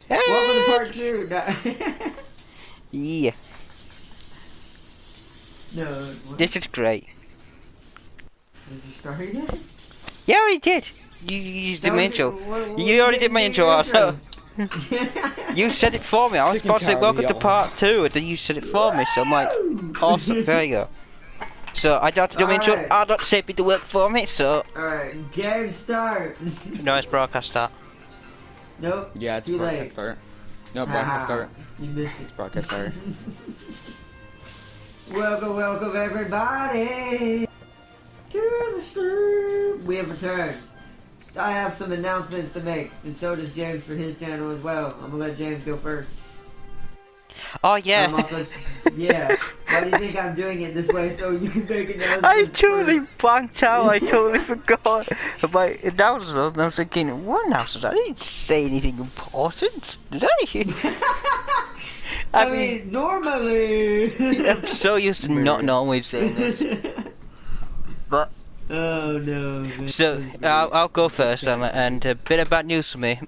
Hey! Welcome to part 2. Yeah. No. What? This is great. Did you start yet? Yeah, I already did. You used the intro. What You already did my intro. Also. intro. You said it for me. I was Sick and about to say tired of welcome to y'all. part 2, and then you said it for me. So I'm like, awesome. There you go. So I don't have to do my intro. Alright. I don't say people to work for me. So Alright, game start. no, it's broadcast start. Nope. Yeah, it's too broadcast late. start. No, broadcast start. You missed It's it. broadcast start. Welcome everybody to the stream. We have returned. I have some announcements to make, and so does James for his channel as well. I'm gonna let James go first. Oh yeah. Yeah. Why do you think I'm doing it this way so you can make announcements? I totally blanked out. I totally forgot about announcement. And I was thinking, what announcement? I didn't say anything important, did I? I mean, normally. I'm so used to not knowing saying this. But oh no. so I'll go first, and a bit of bad news for me.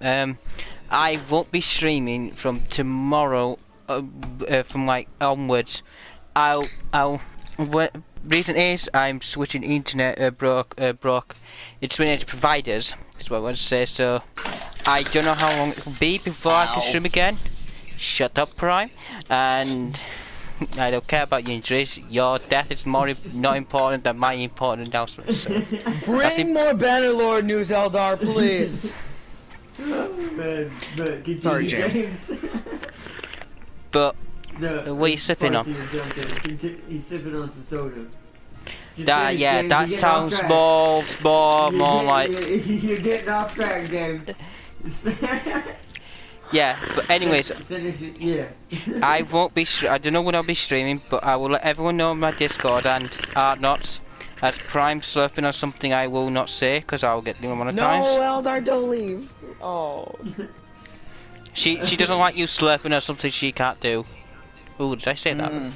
I won't be streaming from tomorrow, from like onwards. Reason is I'm switching internet broke. It's switching to providers. That's what I want to say. So I don't know how long it will be before I can stream again. Shut up, Prime. And I don't care about your injuries. Your death is more not important than my important announcements. So. Bring more Bannerlord news, Eldar, please. But Sorry, James. But No, what are you sipping on? He's sipping on some soda. That yeah, James, that you're sounds getting off more like you're getting off track, James. yeah. But anyways, Yeah. I won't be. I don't know when I'll be streaming, but I will let everyone know on my Discord and Artnots. As Prime slurping on something I will not say because I'll get demonetized. No, Eldar, don't leave. Oh. She doesn't like you slurping on something she can't do. Ooh, did I say that?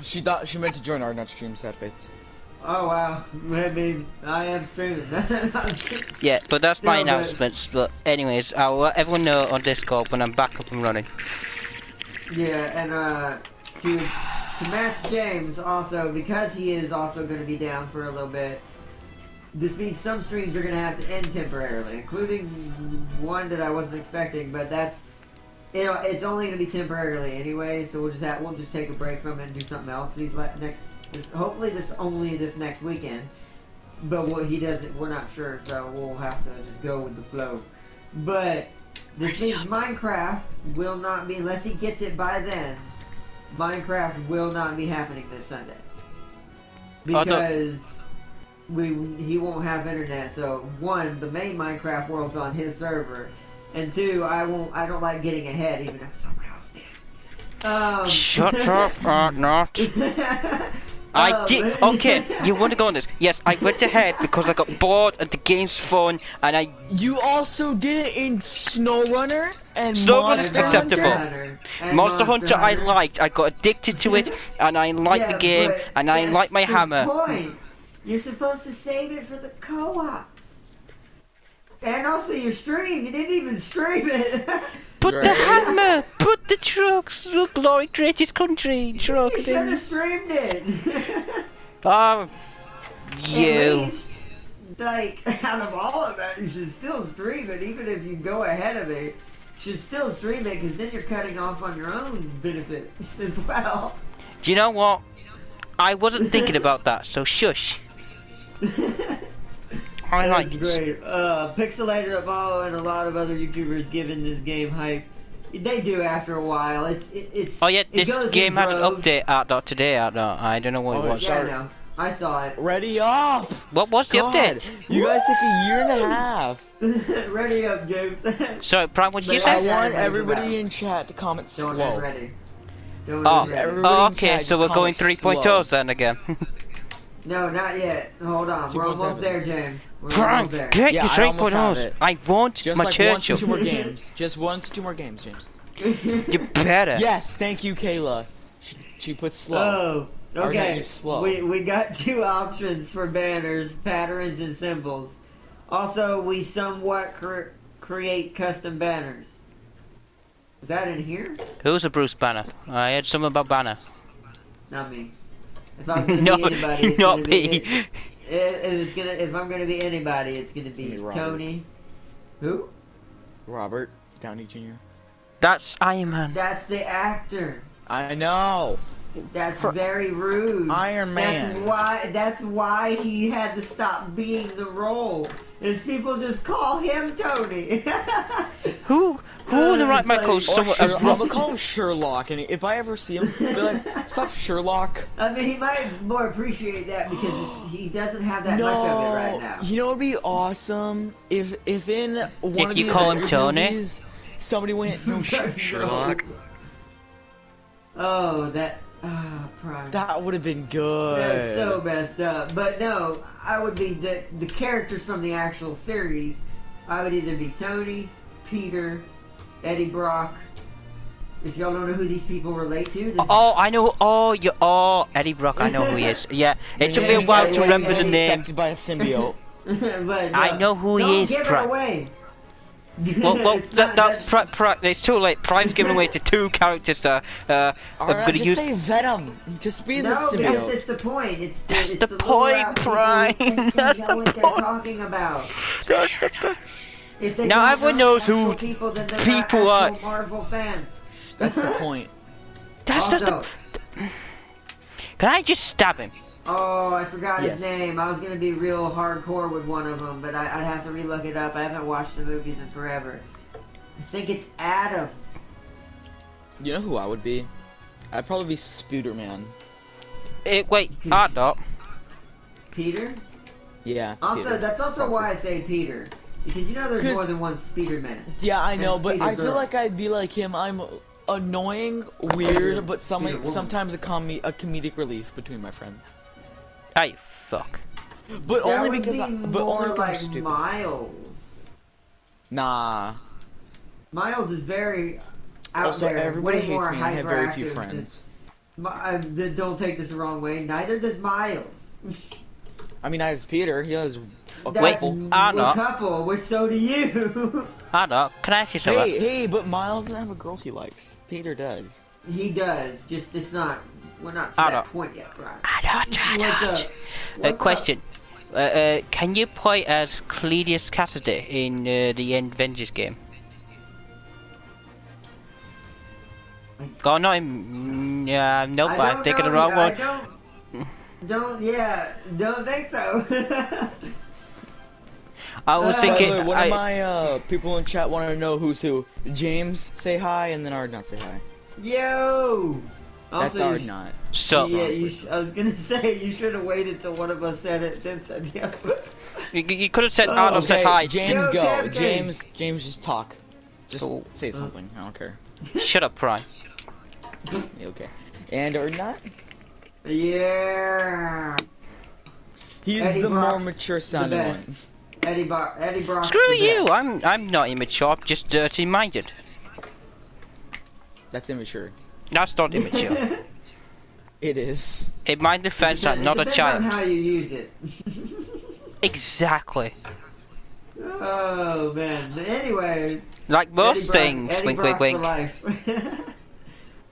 She thought she meant to join our nut stream, sad face. Oh wow. I mean, I am streaming. Yeah, but that's my No, but- announcements. But anyways, I'll let everyone know on Discord when I'm back up and running. Yeah, and to match James also, because he is also going to be down for a little bit, this means some streams are going to have to end temporarily, including one that I wasn't expecting, but that's, you know, it's only going to be temporarily anyway, so we'll just take a break from it and do something else hopefully this next weekend, but what he does, we're not sure, so we'll have to just go with the flow. But this means Minecraft will not be, unless he gets it by then, Minecraft will not be happening this Sunday. Because he won't have internet, so one, the main Minecraft world's on his server, and two, I don't like getting ahead even if someone else did. Shut up, not. I did. Okay, you want to go on this? Yes, I went ahead because I got bored and the game's fun, and I. You also did it in SnowRunner and SnowRunner's Monster acceptable. Hunter? Monster Hunter I liked. I got addicted to it, and I liked the game, and I like my hammer. Point. You're supposed to save it for the co-ops. And also your stream. You didn't even stream it. Put the hammer! Put the trucks! Look, glory, greatest country! Truck! You should have streamed it! Oh, At you. least, like, out of all of that, you should still stream it, even if you go ahead of it. You should still stream it, because then you're cutting off on your own benefit as well. Do you know what? I wasn't thinking about that, so shush. I like That's great. Pixelator Apollo and a lot of other YouTubers giving this game hype. They do after a while. It's. Oh yeah, it this goes game in had an droves. update out today. I don't know what it was. Yeah, I know. I saw it. Ready up! What was the update? You guys took a year and a half. Ready up, James. So, Prime, what did you But I say? want everybody in chat to comment Don't slow. get ready. Don't Oh, get ready. everybody oh in okay, chat so we're just going comment 3.0s slow. then again. No, not yet. Hold on. We're almost 2.7s. there, James. We're Prime, almost there. get Yeah, your I almost have 3.0s. it. I want Just my like 1 to 2 Churchill. more games. Just 1 to 2 more games, James. You better. Yes, thank you, Kayla. She put slow. Oh, Or not okay. use slow. We got 2 options for banners, patterns, and symbols. Also, we somewhat create custom banners. Is that in here? Who's a Bruce Banner? I heard something about Banner. Not me. If I was gonna No, be anybody, it's not gonna me. be. If I'm gonna be anybody, it's gonna be Robert. Tony. Who? Robert Downey Jr. That's Iron Man. That's the actor. I know. That's very rude. Iron Man. That's why he had to stop being the role. There's people just call him Tony. Who in the right it's mind like- calls Or someone I'm gonna call him Sherlock, and if I ever see him, be like, "Stop, Sherlock." I mean, he might more appreciate that because he doesn't have that much of it right now. You know, it'd be awesome if in one If of you the call him Avengers Tony? movies, somebody went, "No, Sherlock." Oh, Prime. That would have been good. That's so messed up. But no, I would be the characters from the actual series. I would either be Tony, Peter, Eddie Brock. If y'all don't know who these people relate to, this I know. Eddie Brock. I know who he is. Yeah, it took me a while to remember the name. Infected by a symbiote. but, I know who he is, Don't give it Prime. away. Well, It's not- that's it's too late. Prime's giving away to two characters that I'm Alright, gonna just use. say Venom. Just be the No, because symbiote. it's the point. It's That's the the little point, out people Prime. who That's know the what they're point. talking about. That's the point. If they Now don't everyone know knows who actual people, then they're people not are. actual Marvel fans. That's the point. That's Also, not the. Can I just stab him? oh, I forgot Yes. his name. I was gonna be real hardcore with one of them, but I'd have to relook it up. I haven't watched the movies in forever. I think it's Adam. You know who I would be? I'd probably be Spooderman. Wait, Art Dot. Peter? Yeah. Also, Peter. that's also why I say Peter. Because you know there's 'Cause- more than one Spiderman. Yeah, I know, And but I feel Spider-Girl. like I'd be like him. I'm annoying, weird, but Spider-Woman. sometimes a comedic relief between my friends. Hey, fuck. But That only would because be but more only because like I'm stupid. Miles. Nah. Miles is very out Also, there. everybody way hates more me. And I have very few hyperactive than- friends. Don't take this the wrong way. Neither does Miles. I mean, I have Peter. He has a That's couple. Anna. a couple, which so do you. Art Dot, can I ask you something? Hey, but Miles doesn't have a girl he likes. Peter does. He does. Just it's not. We're not to Anna. that point yet, Brian. Art Dot. What's up? What's Question. Can you play as Cletus Cassidy in the Avengers game? Oh, not in. Yeah, nope, I I'm don't thinking the know. wrong I one. don't think so. I was By the By thinking. the way, one of my people in chat want to know who's who. James, say hi, and then Ardnot, say hi. Yo. That's Also, you Ardnot. So, yeah, I was gonna say you should have waited till one of us said it, then said yo. you could have said Arnold Okay, said hi. James, Yo, go. Champ James, just talk. Just Oh. say something. I don't care. Shut up, Prime. Yeah, okay. And Ardnot? Yeah. He's Eddie the more Brock's mature the sounding one. best. Eddie Brock. Screw you! I'm not immature. I'm just dirty-minded. That's immature. That's not immature. It is. In my defense, I'm not a on child. how you use it. Exactly. Oh man. Anyways. Like most Eddie Brock- things. Eddie Wink, Brock wink, for wink. life.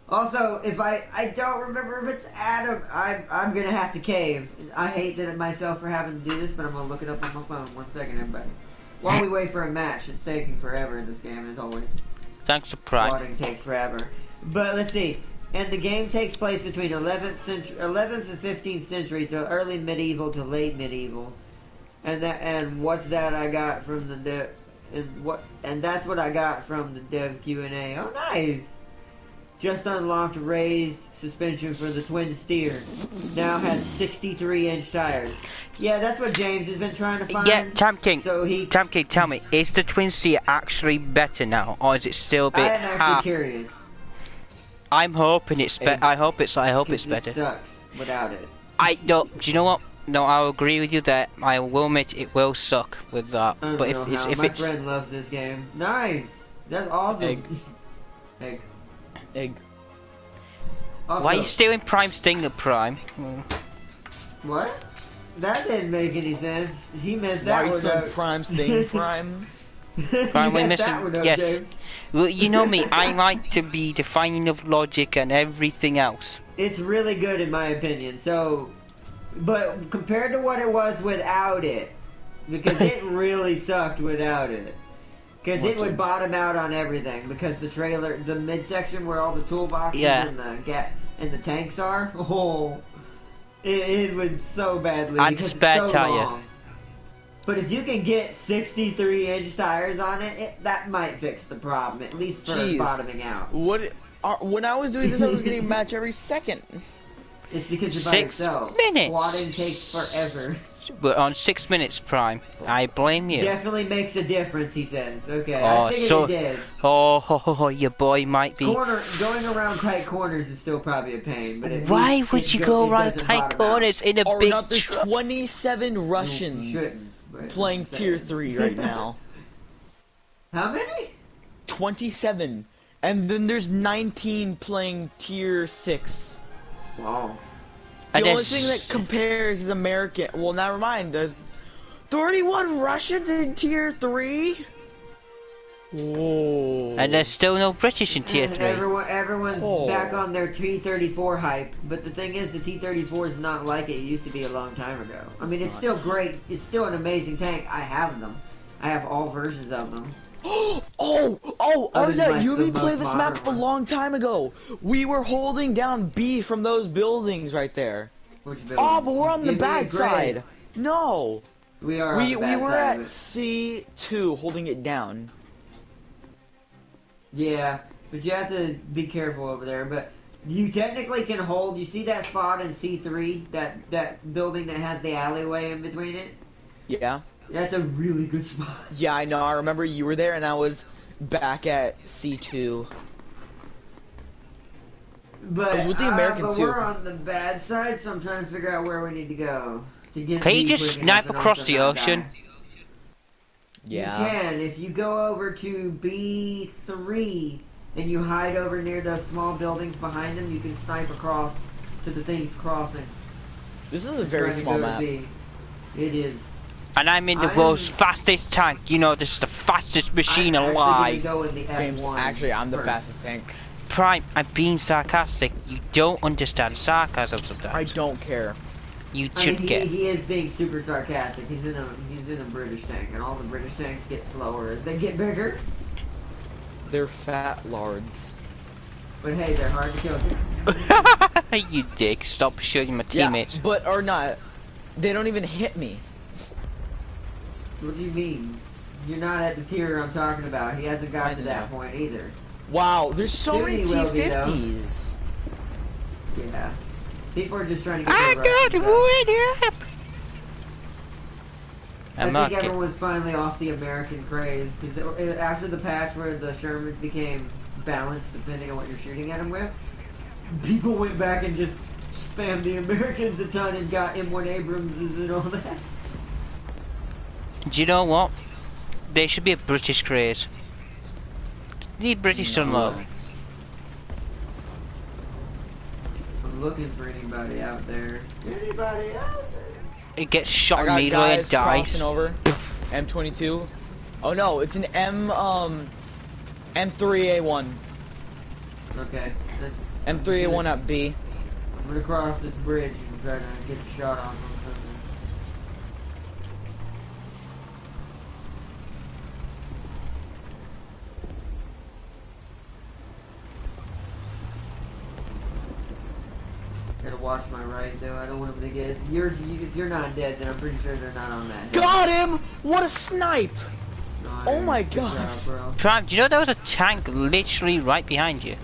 Also, if I don't remember if it's Adam, I'm gonna have to cave. I hate that myself for having to do this, but I'm gonna look it up on my phone. 1 second, everybody. While we wait for a match, it's taking forever in this game, as always. Thanks to Prime. Plotting takes forever. But let's see. And the game takes place between 11th and 15th century, so early medieval to late medieval. And what's that I got from the dev? And that's what I got from the dev Q&A. Oh, nice. Just unlocked raised suspension for the twin steer. Now has 63-inch tires. Yeah, that's what James has been trying to find. Yeah, Tam King. So Tam King, tell me, is the twin seat actually better now, or is it still a I bit am actually half? curious. I'm hoping it's better. I hope it's 'Cause better. It sucks without it. I don't. Do you know what? No, I'll agree with you that I will admit it will suck with that. I don't But know if it's how. if My it's friend loves this game. Nice. That's awesome. Egg. Egg. Egg. Also, why are you stealing Prime's thing of Prime? what? That didn't make any sense. He missed Why that are you one. saying out. Prime's thing, Prime? Prime, we're Yes, that missing. one up, Yes. James. Well, you know me. I like to be defining of logic and everything else. It's really good in my opinion. So, but compared to what it was without it, because it really sucked without it. Because it would bottom out on everything. Because the trailer, the midsection where all the toolboxes and the tanks are, it would so badly And because the spare it's so tire. long. But if you can get 63-inch tires on it, that might fix the problem, at least for bottoming out. When I was doing this, I was getting a match every second. It's because you're by 6 yourself. minutes. Squatting takes forever. We're on 6 minutes, Prime. I blame you. Definitely makes a difference, he says. Okay, Oh, I figured so- it did. Oh, your boy might be. Going around tight corners is still probably a pain, but at Why least would it you go- go it around doesn't tight bottom corners in a Or big not, there's truck? 27 out. You Russians shouldn't, but playing I'm tier saying. 3 right now. How many? 27. And then there's 19 playing tier 6. Wow. The And only there's- thing that compares is American. Well, never mind. There's 31 Russians in tier 3. Whoa. And there's still no British in tier 3. Everyone's back on their T-34 hype, but the thing is, the T-34 is not like it used to be a long time ago. I mean, it's still great. It's still an amazing tank. I have them. I have all versions of them. Arda, you the and me played most this map modern a one. long time ago. We were holding down B from those buildings right there. Which Oh, but we're on the Give me a bad grade. side. No. We are. on We the bad were side at of it. C2 holding it down. Yeah, but you have to be careful over there. But you technically can hold. You see that spot in C3, that building that has the alleyway in between it. Yeah. That's a really good spot. Yeah, I know. I remember you were there and I was back at C2. But, I was with the Americans but too. we're on the bad side, so I'm trying to figure out where we need to go to get. Can you B just quick enough snipe and across also the not ocean? die. Yeah. You can if you go over to B3 and you hide over near those small buildings behind them. You can snipe across to the things crossing. This is a very Trying to small go to map. B. It is. And I'm in the I world's am- fastest tank. You know, this is the fastest machine I'm alive. Go in the James, F1 actually, I'm the first. fastest tank. Prime, I'm being sarcastic. You don't understand sarcasm I sometimes. don't care. You I should mean, get. he is being super sarcastic. He's in a British tank, and all the British tanks get slower as they get bigger. They're fat lards. But hey, they're hard to kill. You dick. Stop shooting my Yeah, teammates. but or not. They don't even hit me. What do you mean? You're not at the tier I'm talking about. He hasn't got I to that know. point either. Wow, there's so Soon many he will be, though. T50s. Yeah. People are just trying to get I their got Russians wood up. I I'm not think kidding. everyone's finally off the American craze, because after the patch where the Shermans became balanced depending on what you're shooting at them with, people went back and just spammed the Americans a ton and got M1 Abramses and all that. Do you know what? There should be a British craze. Need British to unlock. I'm looking for anybody out there. Anybody out there? It gets I shot got immediately and guys dies. crossing over. M22. Oh no, it's an M3A1. Okay. M3A1 at B. I'm gonna cross this bridge and try to get a shot off on something. Gotta watch my right though. I don't want them to get. If you're not dead, then I'm pretty sure they're not on that hill. Got him! What a snipe! Nice. Oh my Good God. job, bro. Prime, do you know there was a tank literally right behind you?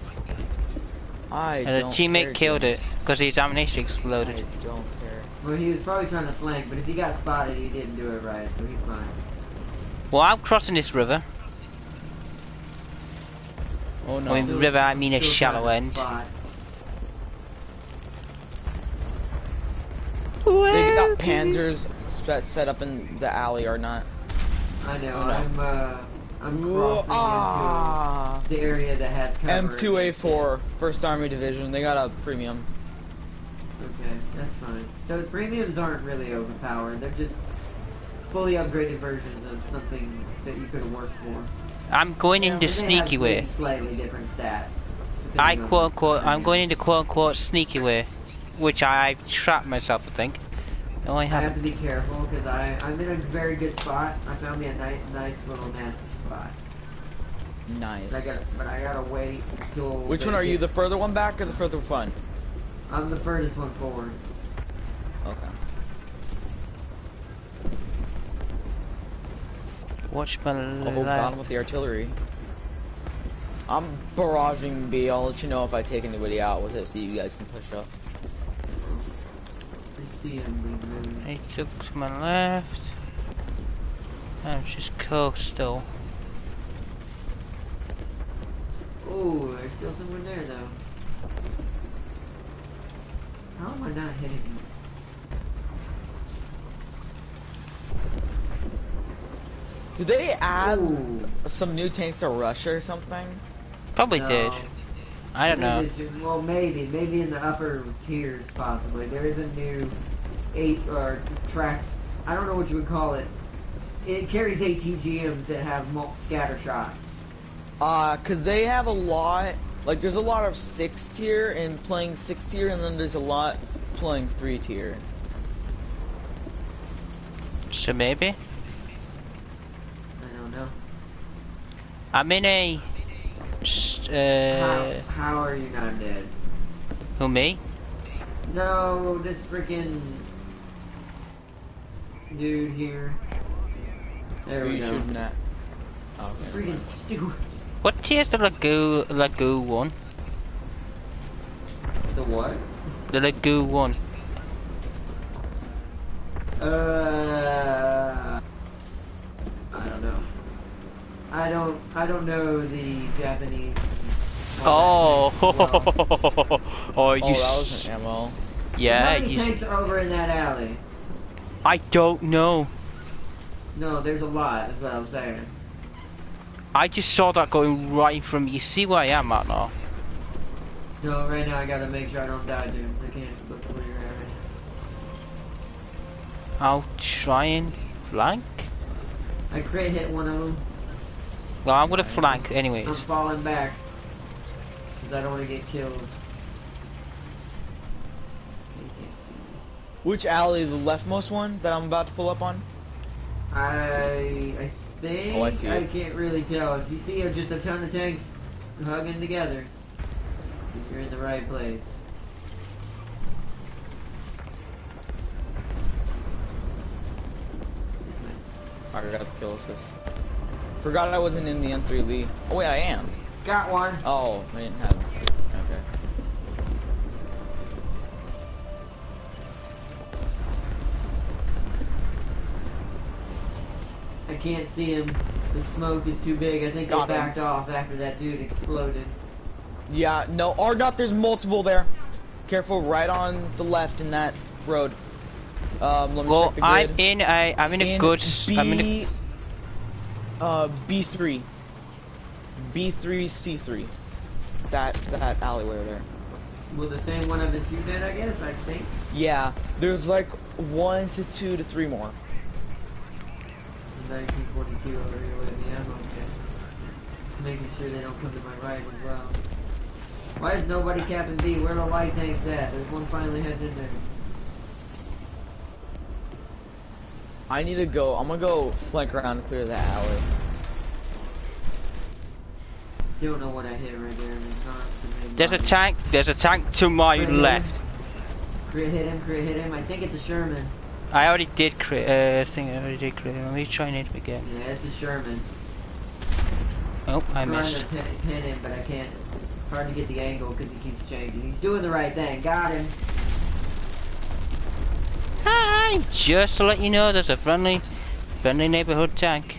I And a don't teammate care, killed James. it because his ammunition exploded. I don't care. Well, he was probably trying to flank, but if he got spotted, he didn't do it right, so he's fine. Well, I'm crossing this river. Oh no. I mean, river, I mean a Still shallow trying to end. spot. They got panzers set up in the alley or not. I know. Oh, I'm Whoa, crossing into the area that has cover. M2A4, 1st Army Division. They got a premium. Okay, that's fine. So the premiums aren't really overpowered. They're just fully upgraded versions of something that you could have worked for. I'm going in the And they sneaky have way. maybe slightly different stats. I depending on quote unquote, I'm the going in the quote unquote sneaky way, which I've trapped myself, I think. No, I I have to haven't. be careful because I'm in a very good spot. I found me a nice little nasty spot. Nice. But I gotta wait till. Which one are you? The further one back or the further one? I'm the furthest one forward. Okay. Watch my Oh, got him with the artillery. I'm barraging B. I'll let you know if I take anybody out with it so you guys can push up. I see him moving. He took to my left. I'm just coastal. Oh, there's still someone there though. How am I not hitting him? Did they add Ooh. some new tanks to Russia or something? Probably No. did. I don't know. Well, maybe in the upper tiers possibly. There is a new 8 or tracked. I don't know what you would call it. It carries ATGMs that have scatter shots. Cause they have a lot, like there's a lot of 6 tier and playing 6 tier, and then there's a lot playing 3 tier. So maybe. I don't know. I'm in a. How are you not dead? Who, me? No, this freaking dude here. There Who we you go. shooting at? Oh, okay. Freaking Stewart. What tier's the Lagoo one? The what? The Lagoo one. I don't know. I don't know the Japanese. Oh, Well, oh, you. Oh, that was an ammo. Yeah, how many you. tanks are over in that alley? I don't know. No, there's a lot. Is what I'm saying. I just saw that going right from. You see where I am at now? No, right now I gotta make sure I don't die, James. I can't look where you're at right I'll try and flank. now. I crit hit one of them. Well, I'm gonna flank anyways. I'm falling back because I don't want to get killed. You can't see me. Which alley? The leftmost one that I'm about to pull up on? I think Oh, I see it. can't really tell. If you see just a ton of tanks hugging together, you're in the right place. I got the kill assist. Forgot I wasn't in the N3 Lee. Oh wait, I am. Got one. Oh, I didn't have. Okay. I can't see him. The smoke is too big. I think Got they him. backed off after that dude exploded. Yeah, no, or not. There's multiple there. Careful, right on the left in that road. Let me Well, check the grid. I'm in a good. I'm in a. B3. B3, C3. That alleyway there. Well, the same one I've been shooting at, I guess. I think. Yeah, there's like 1 to 2 to 3 more. 1942 over here with the ammo. Okay. Making sure they don't come to my right as well. Why is nobody capping B? Where are the light tanks at? There's one finally heading in there. I need to go. I'm gonna go flank around and clear that alley. Don't know what I hit right there. There's not too many There's a bodies. tank. There's a tank to my Crit hit him. left. Crit hit him. Crit hit him. I think it's a Sherman. I already did crit. I think I already did crit. Let me try and hit him again. Yeah, it's a Sherman. Oh, I I'm trying missed. to pin him, but I can't. It's hard to get the angle because he keeps changing. He's doing the right thing. Got him. Hi! Just to let you know, there's a friendly neighborhood tank.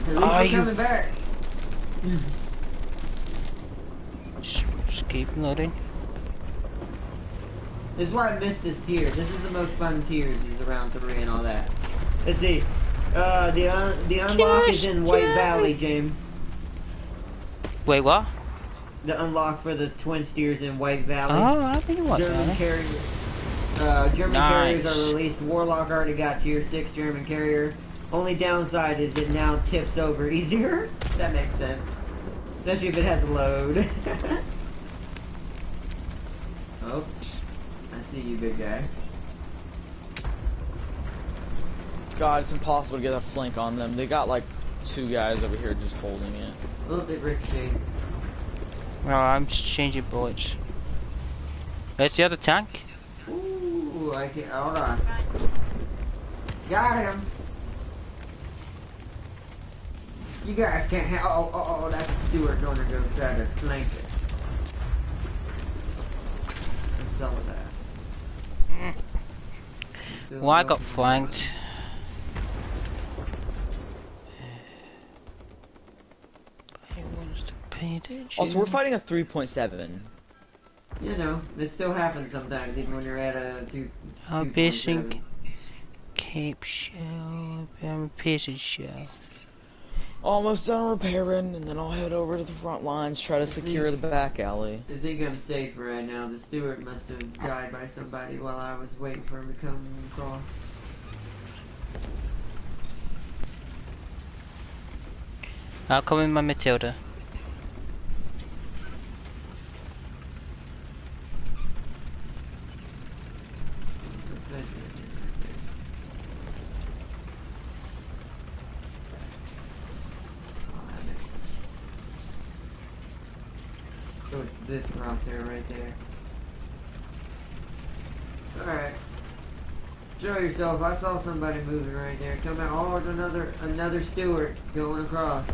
At least Are we're you- coming back. Just keep loading. This is why I missed this tier. This is the most fun tiers. Is around 3 and all that. Let's see. The unlock is in White Valley, James. Wait, what? The unlock for the twin steers in White Valley. Oh, I think what? German carrier. German Nice. carriers are released. Warlock already got tier 6 German carrier. Only downside is it now tips over easier. That makes sense. Especially if it has a load. Oh, I see you, big guy. God, it's impossible to get a flank on them. They got like 2 guys over here just holding it. A little bit ricochet. Well, I'm just changing bullets. There's the other tank. Ooh, I can't. Hold on. Got him. You guys can't have. Oh, that's Stuart going to go try to flank us. Let's sell that. Well, I got flanked. Also, we're fighting a 3.7. You know, it still happens sometimes, even when you're at a 2. Basic Cape Shell. I'm a piece of shell. Almost done repairing, and then I'll head over to the front lines, try to secure the back alley. I think I'm safe right now. The Stuart must have died by somebody while I was waiting for him to come across. I'll come in my Matilda. So it's this crosshair right there. Alright. Show yourself. I saw somebody moving right there. Come out. Oh, another Stuart going across.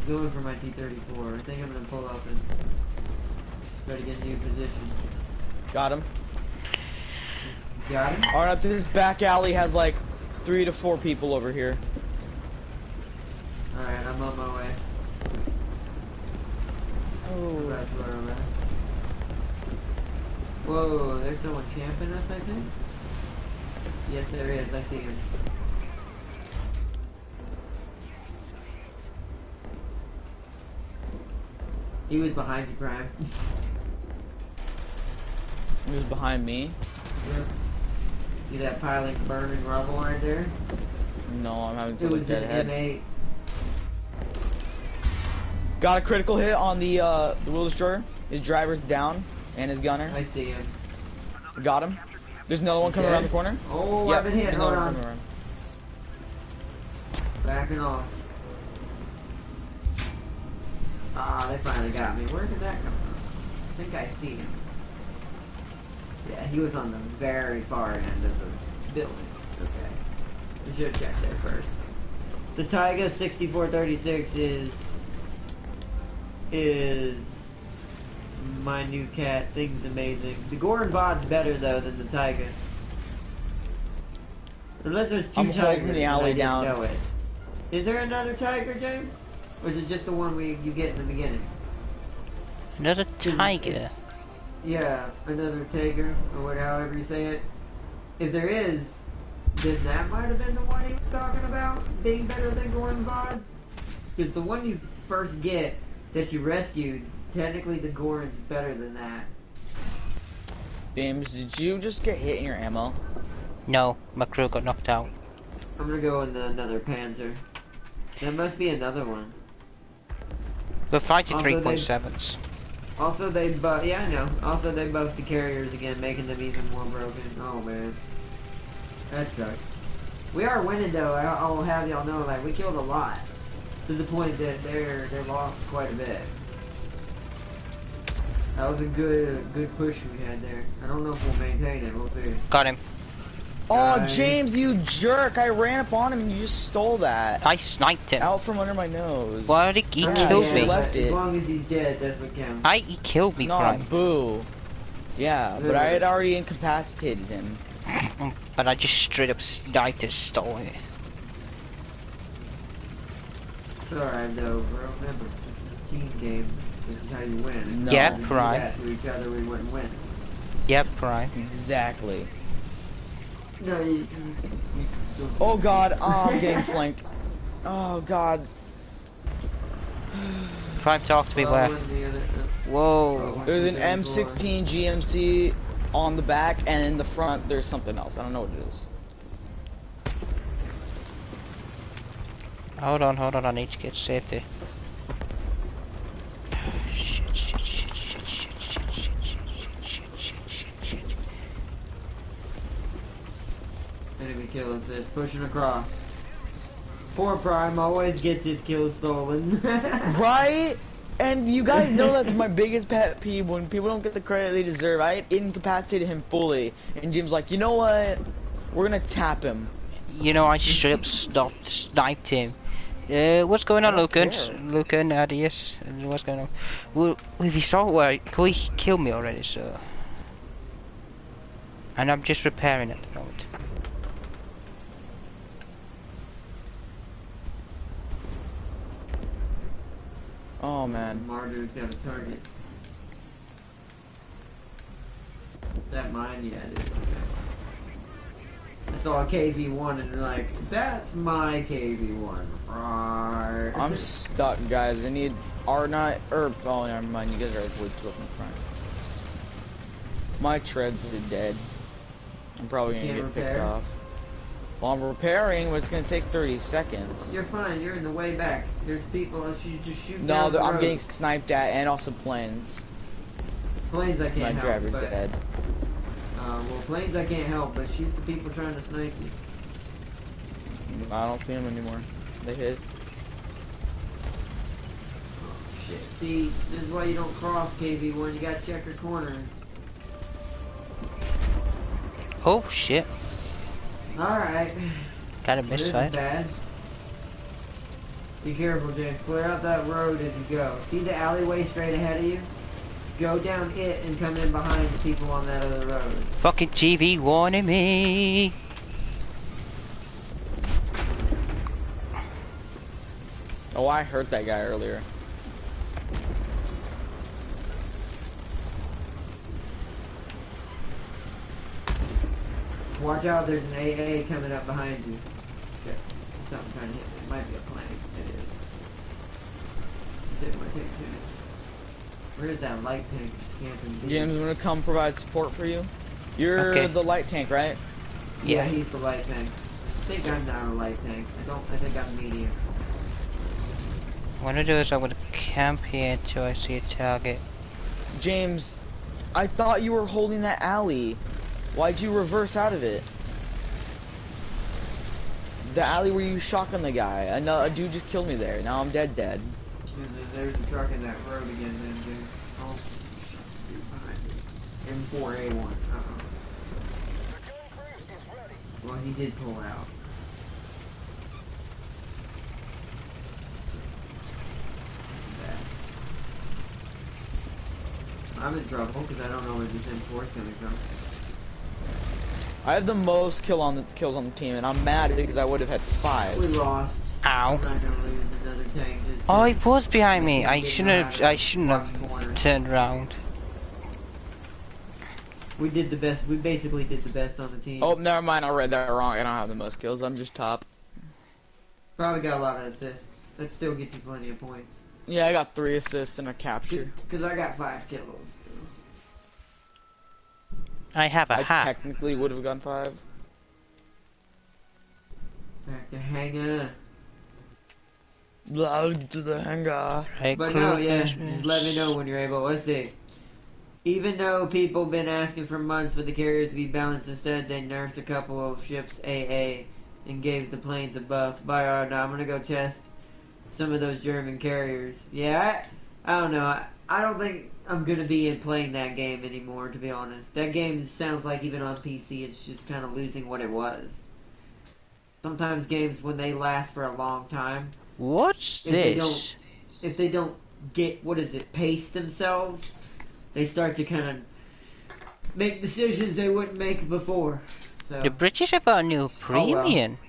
Going for my T-34. I think I'm gonna pull up and try to get a new position. Got him. Got him? Alright, this back alley has like 3 to 4 people over here. Alright, I'm on my way. Oh. That's where I'm at. Whoa, there's someone camping us, I think? Yes, there is. I see him. He was behind you, Prime. He was behind me. Yep. See that piling burning rubble right there? No, I'm having to It look was dead an ahead. M8. Got a critical hit on the wheel destroyer. His driver's down, and his gunner. I see him. Got him. There's another one coming around the corner. Oh, Yep, I've been hit. there's Hold another one on. coming around. Backing off. Ah, they finally got me. Where did that come from? I think I see him. Yeah, he was on the very far end of the building. Okay. We should have checked there first. The Taiga 6436 is my new cat. Thing's amazing. The Goran Vod's better though than the Taiga. Unless there's 2 I'm Tigers holding the and alley I didn't down. know it. Is there another Tiger, James? Or is it just the one you get in the beginning? Another tiger. Yeah, another Tiger, or however you say it. If there is, then that might have been the one he was talking about, being better than Goran Vod. Because the one you first get that you rescued, technically the Goran's better than that. James, did you just get hit in your ammo? No, my crew got knocked out. I'm gonna go in another Panzer. That must be another one. We're fighting Also, 3.7s. Also, they yeah, I know. Also, they buffed the carriers again, making them even more broken. Oh man, that sucks. We are winning though. I'll have y'all know, like we killed a lot, to the point that they're lost quite a bit. That was a good push we had there. I don't know if we'll maintain it. We'll see. Got him. Oh, Nice. James, you jerk! I ran up on him and you just stole that. I sniped him. Out from under my nose. What? He Yeah, killed yeah, me. left As it. long as he's dead, that's what counts. He killed me, No, Prime. boo. Yeah, but I had already incapacitated him. But I just straight up sniped and stole it. It's alright though, bro. Remember, this is a team game. This is how you win. No. Yeah, If we do Prime. that to each other, we wouldn't win. Yep, Prime. Exactly. No, you Oh god, I'm getting flanked. Oh god. Prime, talk to me where? Whoa. There's an M16 GMC on the back, and in the front there's something else. I don't know what it is. Hold on, I need to get safety. Shit. Enemy kill assist, pushing across. Poor Prime always gets his kill stolen. Right? And you guys know that's my biggest pet peeve, when people don't get the credit they deserve. I incapacitated him fully, and Jim's like, you know what? We're gonna tap him. You know, I straight up sniped him. What's going on, Lucan? Lucan, Adius, what's going on? Well, if he saw where he killed me already, so. And I'm just repairing at the moment. Oh man. Mardu's got a target. That mine, yeah, it is. I saw a KV-1 and they're like, that's my KV-1. Rawr. I'm stuck, guys. I need R9, oh, never mind. You guys are way too up in front. My treads are dead. I'm probably gonna get picked off. Well, I'm repairing, but it's gonna take 30 seconds. You're fine. You're in the way back. There's people. You just shoot. No, down the I'm road. getting sniped at, and also planes. Planes I can't My help. driver's but, dead. Well, planes I can't help, but shoot the people trying to snipe you. I don't see them anymore. They hit. Oh, shit. See, this is why you don't cross KV-1. You gotta check your corners. Oh shit. Alright. Got a This miss, is right? bad. Be careful, James. Clear out that road as you go. See the alleyway straight ahead of you? Go down it and come in behind the people on that other road. Fucking TV warning me. Oh, I hurt that guy earlier. Watch out, there's an AA coming up behind you. Okay. Something trying to hit me. It might be a plank. It is. It might take 2 minutes. Where is that light tank camping? James, I'm gonna come provide support for you. You're Okay. the light tank, right? Yeah, he's the light tank. I think I'm not a light tank. I think I'm medium. What I'm gonna do is I'm gonna camp here until I see a target. James, I thought you were holding that alley. Why'd you reverse out of it? The alley where you shotgun the guy. A dude just killed me there. Now I'm dead. There's a truck in that road again, then, dude. Oh, dude behind me. M4A1. Well, he did pull out. I'm in trouble because I don't know where this M4 is coming from. I have the most kills on the team, and I'm mad because I would have had 5. We lost. Ow. I'm not gonna lose another tank. Just Oh, he was behind me. I shouldn't have turned around. We did the best. We basically did the best on the team. Oh, never mind. I read that wrong. I don't have the most kills. I'm just top. Probably got a lot of assists. That still gets you plenty of points. Yeah, I got 3 assists and a capture. Because I got 5 kills. I have a I hat. technically would have gone 5. Back to hangar. Loud to the hangar. Hey, But no, yeah, just let me know when you're able. Let's see. Even though people have been asking for months for the carriers to be balanced instead, they nerfed a couple of ships AA and gave the planes a buff. By our now, I'm gonna go test some of those German carriers. Yeah, I don't know. I don't think I'm gonna be playing that game anymore, to be honest. That game sounds like even on PC, it's just kind of losing what it was. Sometimes games, when they last for a long time, What's this? if they don't get, pace themselves, they start to kind of make decisions they wouldn't make before. So. The British have got a new premium.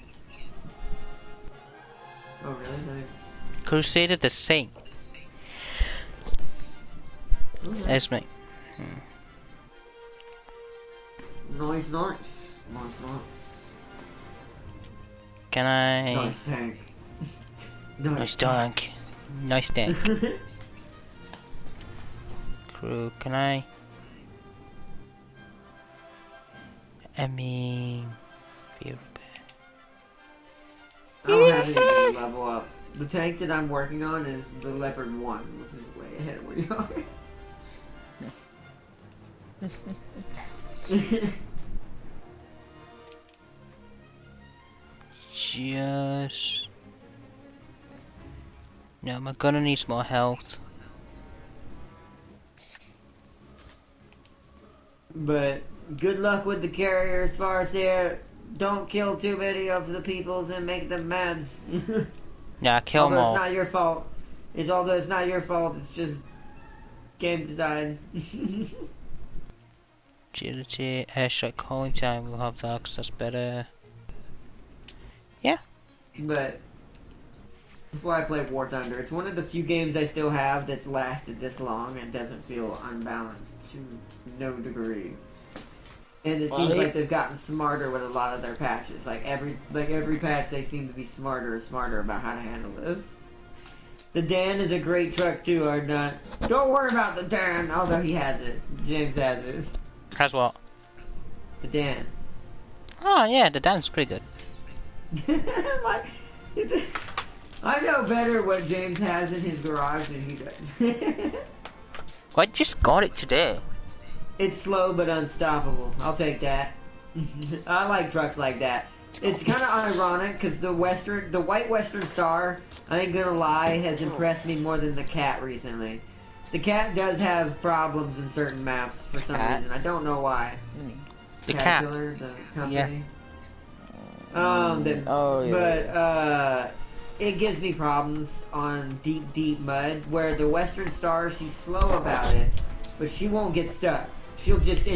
Oh, really? Nice. Crusader the Saint. Okay. That's me. Nice. Can I? Nice tank. Nice tank. Nice tank. crew. Can I? I mean, field I don't have anything to level up. The tank that I'm working on is the Leopard 1, which is way ahead of where you are. Just... No, my gunner needs more health. But good luck with the carrier as far as here. Don't kill too many of the peoples and make them mad. Yeah, kill them although all. it's not your fault. Although it's not your fault, it's just game design. Agility, airstrike calling time, we'll have that 'cause that's better. Yeah. But that's why I play War Thunder. It's one of the few games I still have that's lasted this long and doesn't feel unbalanced to no degree. And it seems like they've gotten smarter with a lot of their patches. Like every patch, they seem to be smarter about how to handle this. The Dan is a great truck too, or not? Don't worry about the Dan, although he has it. James has it. Has what? The Dan. Oh yeah, the Dan's pretty good. Like, I know better what James has in his garage than he does. I just got it today. It's slow but unstoppable. I'll take that. I like trucks like that. It's kind of ironic because the white Western Star, I ain't gonna lie, has impressed me more than the Cat recently. The Cat does have problems in certain maps for some reason. I don't know why. The Caterpillar, the company. Yeah. It gives me problems on deep mud where the Western Star, she's slow about it, but she won't get stuck. She'll just...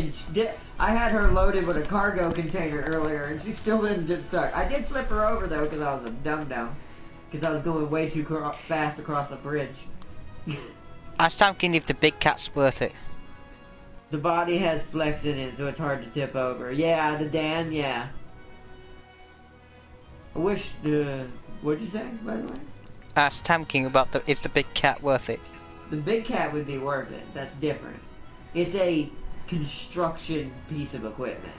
I had her loaded with a cargo container earlier, and she still didn't get stuck. I did flip her over, though, because I was a dum-dum. Because I was going way too fast across a bridge. I was thinking if the big cat's worth it. The body has flex in it, so it's hard to tip over. Yeah, the Dan, yeah. I wish... what'd you say, by the way? I was thinking about is the big cat worth it? The big cat would be worth it. That's different. It's a construction piece of equipment.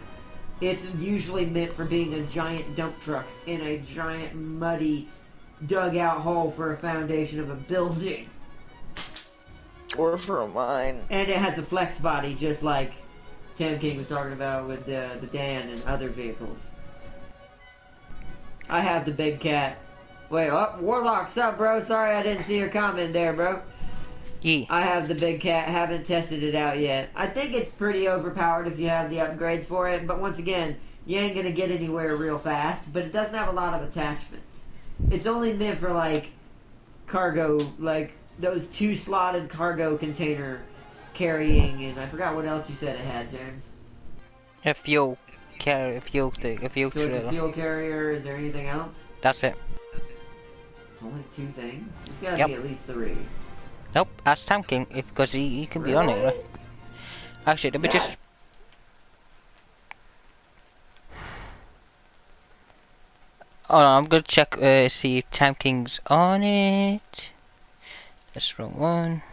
It's usually meant for being a giant dump truck in a giant muddy dugout hole for a foundation of a building. Or for a mine. And it has a flex body just like Tam King was talking about with the Dan and other vehicles. I have the big cat. Wait, Warlock, sup bro? Sorry I didn't see your comment there, bro. Yeah. I have the big cat, haven't tested it out yet. I think it's pretty overpowered if you have the upgrades for it, but once again, you ain't gonna get anywhere real fast, but it doesn't have a lot of attachments. It's only meant for, like, cargo, like, those 2 slotted cargo container carrying, and I forgot what else you said it had, James. A fuel carrier, a fuel thing, a fuel So it's trailer. a fuel carrier, is there anything else? That's it. It's only 2 things? It's gotta be at least 3. Nope, that's tanking, because he can be on it, right? Actually, let me just... Oh no, I'm gonna check, see if tanking's on it. That's the wrong one.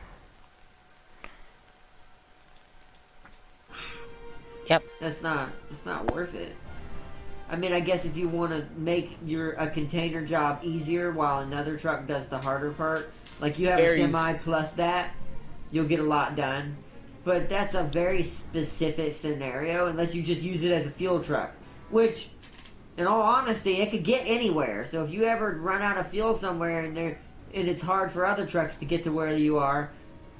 Yep. It's not worth it. I mean, I guess if you want to make a container job easier while another truck does the harder part, like you have a semi plus that, you'll get a lot done. But that's a very specific scenario unless you just use it as a fuel truck. Which, in all honesty, it could get anywhere. So if you ever run out of fuel somewhere and it's hard for other trucks to get to where you are,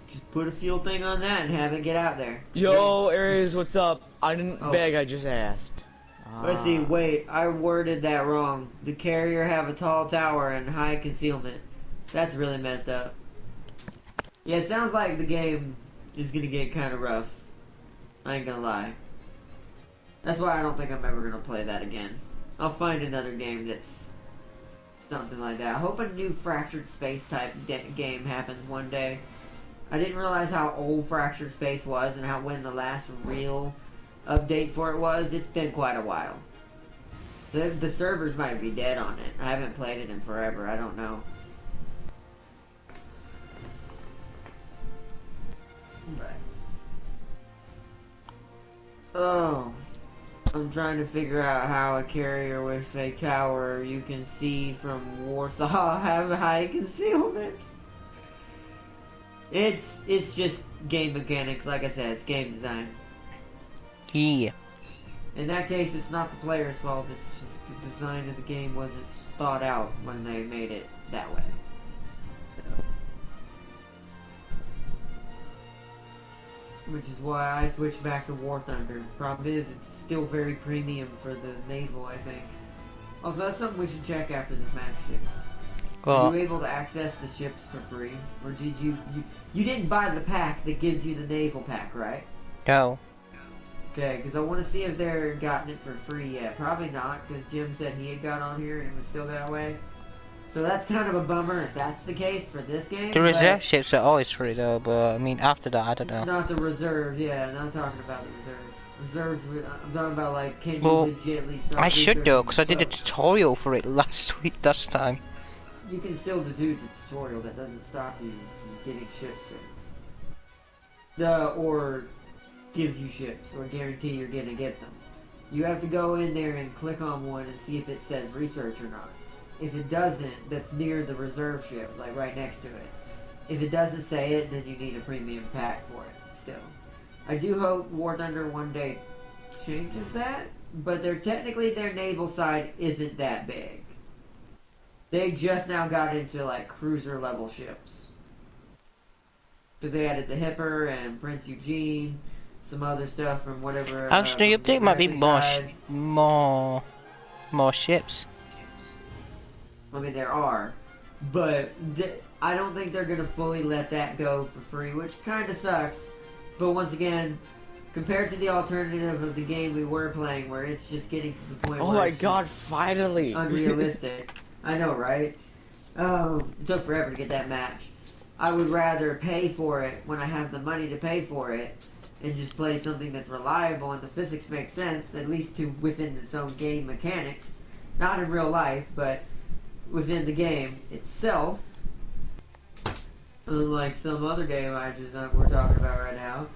just put a fuel thing on that and have it get out there. Yo, Aries, what's up? I didn't beg, I just asked. Let's see, wait, I worded that wrong. The carrier have a tall tower and high concealment. That's really messed up. Yeah, it sounds like the game is gonna get kind of rough. I ain't gonna lie. That's why I don't think I'm ever gonna play that again. I'll find another game that's something like that. I hope a new Fractured Space type game happens one day. I didn't realize how old Fractured Space was and when the last real update for it was. It's been quite a while. The servers might be dead on it. I haven't played it in forever. I don't know. But Oh, I'm trying to figure out how a carrier with a tower you can see from Warsaw have high concealment. It's just game mechanics, like I said, it's game design. Yeah. In that case, it's not the player's fault, it's just the design of the game wasn't thought out when they made it that way. Which is why I switched back to War Thunder. Problem is, it's still very premium for the naval, I think. Also, that's something we should check after this match, too. Well, Are you able to access the ships for free? Or did you didn't buy the pack that gives you the naval pack, right? no. Okay, because I want to see if they're gotten it for free yet. Probably not, because Jim said he had got on here and it was still that way. So that's kind of a bummer if that's the case for this game. The reserve ships are always free though, but I mean after that, I don't know. Not the reserve, yeah, not talking about the reserves. Reserves, I'm talking about like, can you Well, legitly start I should though, because I did a boats? tutorial for it last week, this time. You can still do the tutorial, that doesn't stop you from getting ship skins. Or gives you ships, or guarantee you're gonna get them. You have to go in there and click on one and see if it says research or not. If it doesn't, that's near the reserve ship, like right next to it. If it doesn't say it, then you need a premium pack for it, still. I do hope War Thunder one day changes that, but technically their naval side isn't that big. They just now got into like cruiser level ships. Because they added the Hipper and Prince Eugene, some other stuff from whatever. Actually, the update might be more ships. I mean, there are, but I don't think they're going to fully let that go for free, which kind of sucks. But once again, compared to the alternative of the game we were playing, where it's just getting to the point Oh where my it's god, finally! unrealistic. I know, right? It took forever to get that match. I would rather pay for it when I have the money to pay for it, and just play something that's reliable and the physics make sense, at least to within its own game mechanics. Not in real life, but within the game itself, unlike some other game we're talking about right now.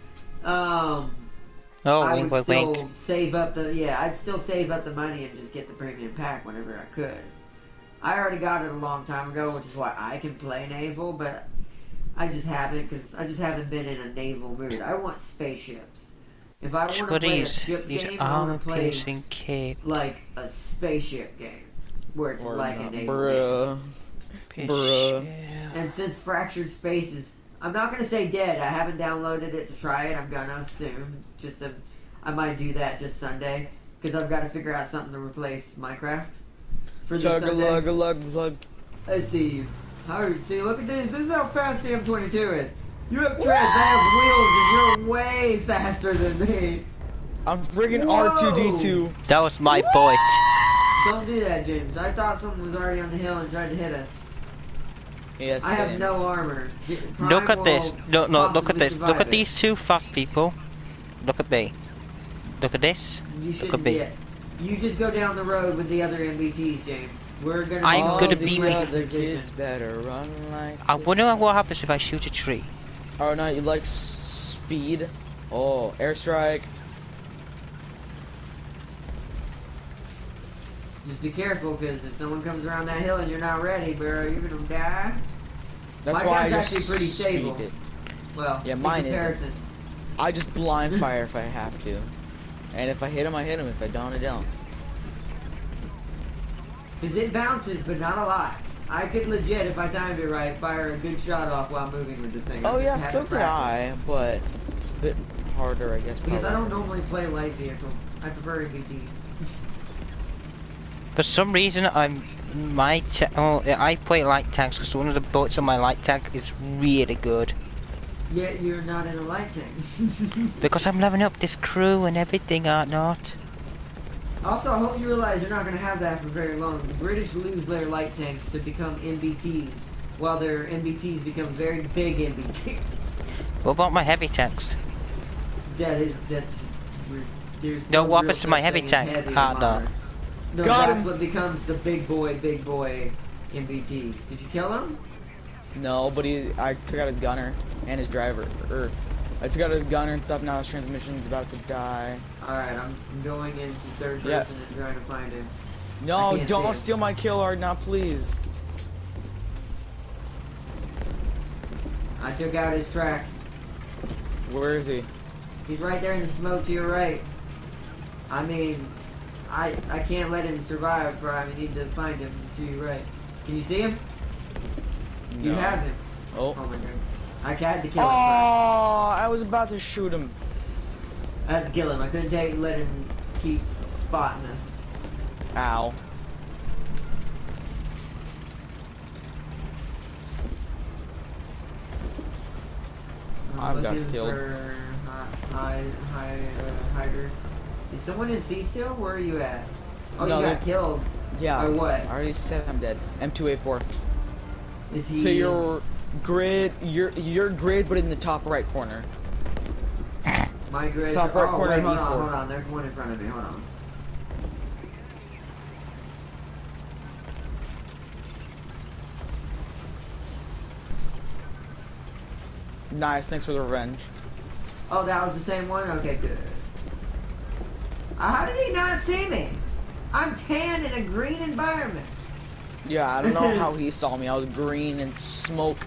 Oh, I wink, would wink, still wink. save up I'd still save up the money and just get the premium pack whenever I could. I already got it a long time ago, which is why I can play naval, but I just haven't, because I just haven't been in a naval mood. I want spaceships. If I want to play a ship game, I want to play cape. like a spaceship game. Where it's Or like not, a naval game. bruh. And since Fractured Space is, I'm not gonna say dead. I haven't downloaded it to try it. I'm gonna soon. I might do that just Sunday because I've got to figure out something to replace Minecraft for this Sunday. Lug. I see. See, look at this. This is how fast the M22 is. You have treads. I have wheels, and you're way faster than me. I'm friggin' Whoa! R2D2. That was my point. Don't do that, James. I thought someone was already on the hill and tried to hit us. Yes, I have no armor. Look at this. No, look at possibly this. Look at survive these two fast people. Look at me. Look at this. You Look shouldn't at be me. it. You just go down the road with the other MBTs, James. We're gonna. I'm All gonna the be other position. kids better run like I this. wonder what happens if I shoot a tree. Oh no, you like speed? Oh, airstrike. Just be careful, because if someone comes around that hill and you're not ready, bro, you're gonna die. That's My why I gun's just actually pretty stable. speed it. Well, Yeah, in mine isn't. comparison. I just blind fire if I have to. And if I hit him, I hit him. If I don't, I don't. Because it bounces, but not a lot. I could legit, if I timed it right, fire a good shot off while moving with this thing. Oh I yeah, just so haven't could practiced. I, but it's a bit harder, I guess. Because I probably. don't normally play light vehicles. I prefer MBTs. For some reason, I play light tanks because one of the bullets on my light tank is really good. Yet you're not in a light tank. Because I'm leveling up this crew and everything, aren't not? Also, I hope you realize you're not going to have that for very long. The British lose their light tanks to become MBTs, while their MBTs become very big MBTs. What about my heavy tanks? There's No, what real happens to my such heavy thing as tank? heavy Ah, in no. modern. No, Got that's him. what becomes the big boy MBTs. Did you kill him? No, but I took out his gunner and his driver. I took out his gunner and stuff. Now his transmission's about to die. Alright, I'm going into third person and trying to find him. No, don't steal my kill, or not, please. I took out his tracks. Where is he? He's right there in the smoke to your right. I mean, I can't let him survive, bro. I need to find him to your right. Can you see him? No. You have him. Oh. Oh my god. I had to kill him. Oh, I was about to shoot him. I had to kill him. I couldn't let him keep spotting us. Ow. I've got killed. For hiders. Is someone in C still? Where are you at? Oh, no, you got killed. Yeah. Or what? I already said I'm dead. M2A4. Is he? To your grid, your grid, but in the top right corner. My grid. Top right corner. Wait, E4. hold on. There's one in front of me. Hold on. Nice. Thanks for the revenge. Oh, that was the same one? Okay, good. How did he not see me? I'm tan in a green environment. Yeah, I don't know how he saw me. I was green and smoke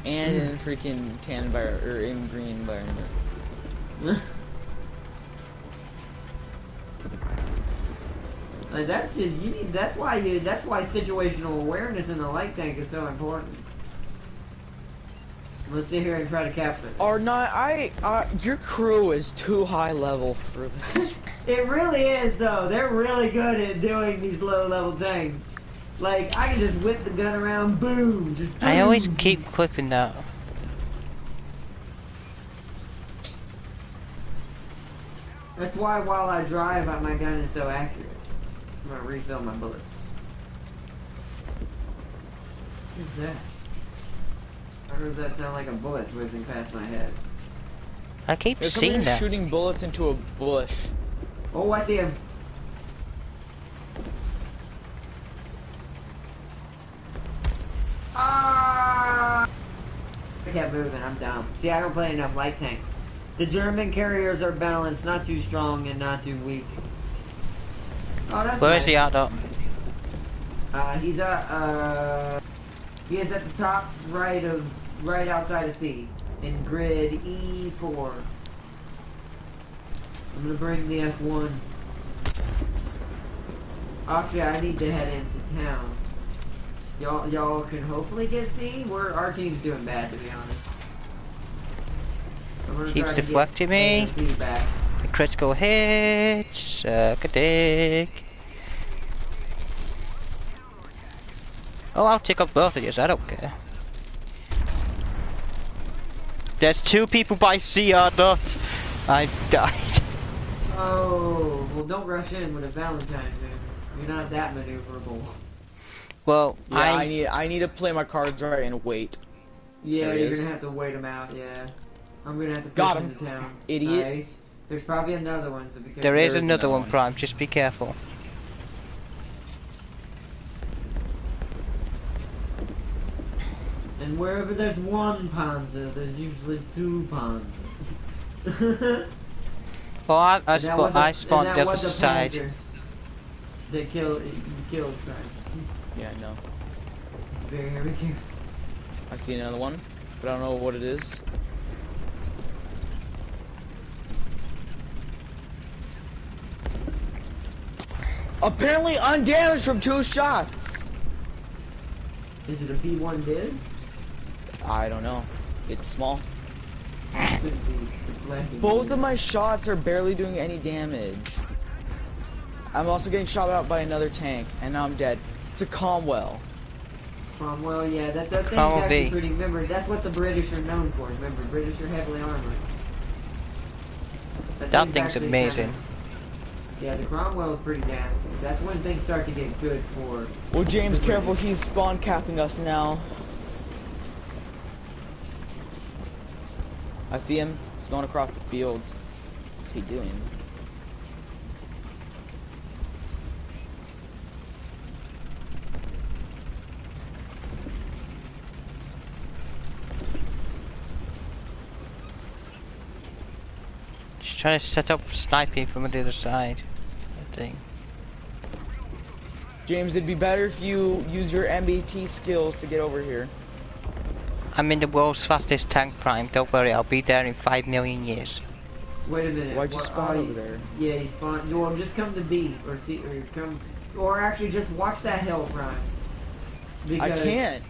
and in freaking tan environment, or in green environment. Like that's just you need. That's why situational awareness in the light tank is so important. Let's sit here and try to capture it. Or not, your crew is too high level for this. It really is, though. They're really good at doing these low-level tanks. Like, I can just whip the gun around, boom, just boom. I always keep clipping that. That's why while I drive, my gun is so accurate. I'm gonna refill my bullets. What's that? Or does that sound like a bullet whizzing past my head? I keep There's seeing somebody that. shooting bullets into a bush. Oh, I see him. Ah! I kept moving, I'm dumb. See, I don't play enough light tank. The German carriers are balanced, not too strong and not too weak. Oh, that's Where nice. is he at, Doc? He is at the top right outside of C, in grid E4. I'm gonna bring the F1. Actually, I need to head into town. Y'all can hopefully get C. Our team's doing bad, to be honest. I'm gonna Keeps try to deflecting me. get feedback. Critical hit. Suck a dick. Oh, I'll take up both of you. I don't care. There's 2 people by CR dot. I died. Oh, well, don't rush in with a Valentine, man. You're not that maneuverable. Well, yeah, I need to play my cards right and wait. Yeah, you're gonna have to wait them out. Yeah, I'm gonna have to Got push him, into town. idiot. Nice. There's probably another one, so be careful. there is another one, Prime. Just be careful. And wherever there's one Panzer, there's usually 2 Panzers. Well, I spawned the other side. That killed Christ. Yeah, I know. Very careful. I see another one, but I don't know what it is. Apparently undamaged from 2 shots. Is it a B1 Diz? I don't know. It's small. Shouldn't be deflecting. Both of my shots are barely doing any damage. I'm also getting shot out by another tank, and now I'm dead. It's a Cromwell. Cromwell, yeah, that thing's Cromwell actually B. pretty. Remember, that's what the British are known for. Remember, British are heavily armored. That thing's actually amazing. Yeah, the Cromwell's pretty nasty. That's when things start to get good for. Well, James, careful, he's spawn capping us now. I see him. He's going across the field. What's he doing? trying to set up sniping from the other side, I think. James, it'd be better if you use your MBT skills to get over here. I'm in the world's fastest tank, Prime. Don't worry, I'll be there in 5 million years. Wait a minute. Why'd you spawn over there? Yeah, you spawned. Well, just come to B or C or come, or actually just watch that hill, Prime. I can't.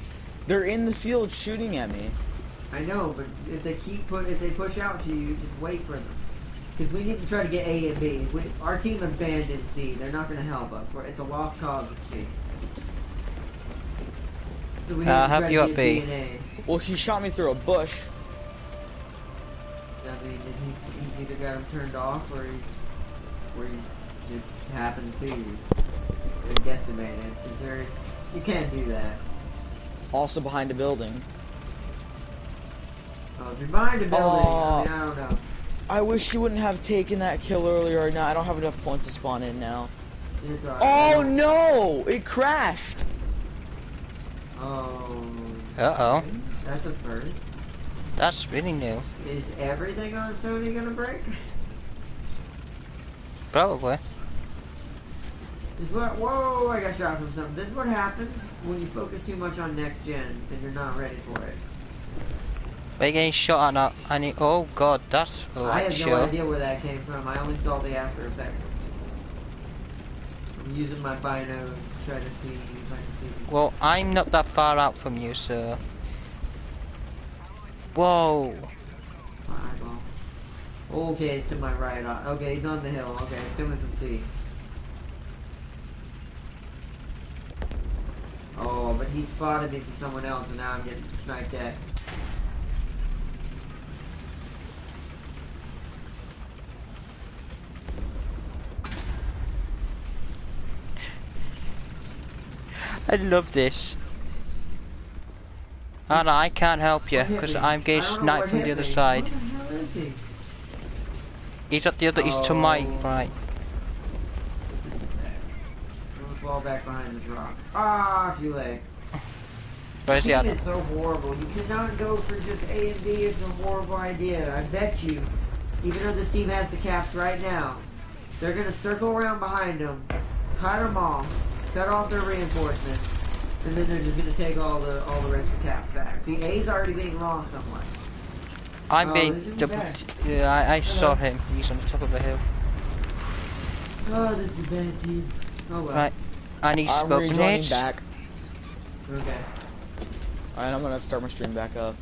They're in the field shooting at me. I know, but if they push out to you, just wait for them. Because we need to try to get A and B. Our team abandoned C. They're not going to help us. It's a lost cause at C. So we I'll help you up, B. Well, he shot me through a bush. I mean, he's either got him turned off or he just happened to see you. Or guesstimated. You can't do that. Also behind a building. Oh, if you're behind a building, I mean, I don't know. I wish you wouldn't have taken that kill earlier. Now I don't have enough points to spawn in now. It's alright. Oh no! It crashed. Oh. Uh-oh. That's a first. That's really new. Is everything on Sony gonna break? Probably. This is what. Whoa! I got shot from something. This is what happens when you focus too much on next gen and you're not ready for it. We're getting shot at oh god, that's a I light have no show. idea where that came from. I only saw the after effects. I'm using my binos to try to see if I can see. Well, I'm not that far out from you, so. Whoa! My eyeball. Okay, it's to my right. Okay, he's on the hill. Okay, it's coming from C. Oh, but he spotted me from someone else, and now I'm getting sniped at. I love this. And I can't help you because I'm getting sniped from the other side. What the hell is he? He's at the other. He's to my right. I'm gonna fall back behind this rock. Ah, too late. Where is he at? It's so horrible. You cannot go for just A and B. It's a horrible idea. I bet you, even though this team has the caps right now, they're gonna circle around behind them, cut them off, cut off their reinforcements, and then they're just gonna take all the rest of the caps back. See, A's already being lost somewhat. I'm being double. Yeah, I saw him. He's on the top of the hill. Oh, this is a bad team. Oh well. Right. I need I'm smoke rejoining grenades. back. Okay. Alright, I'm gonna start my stream back up.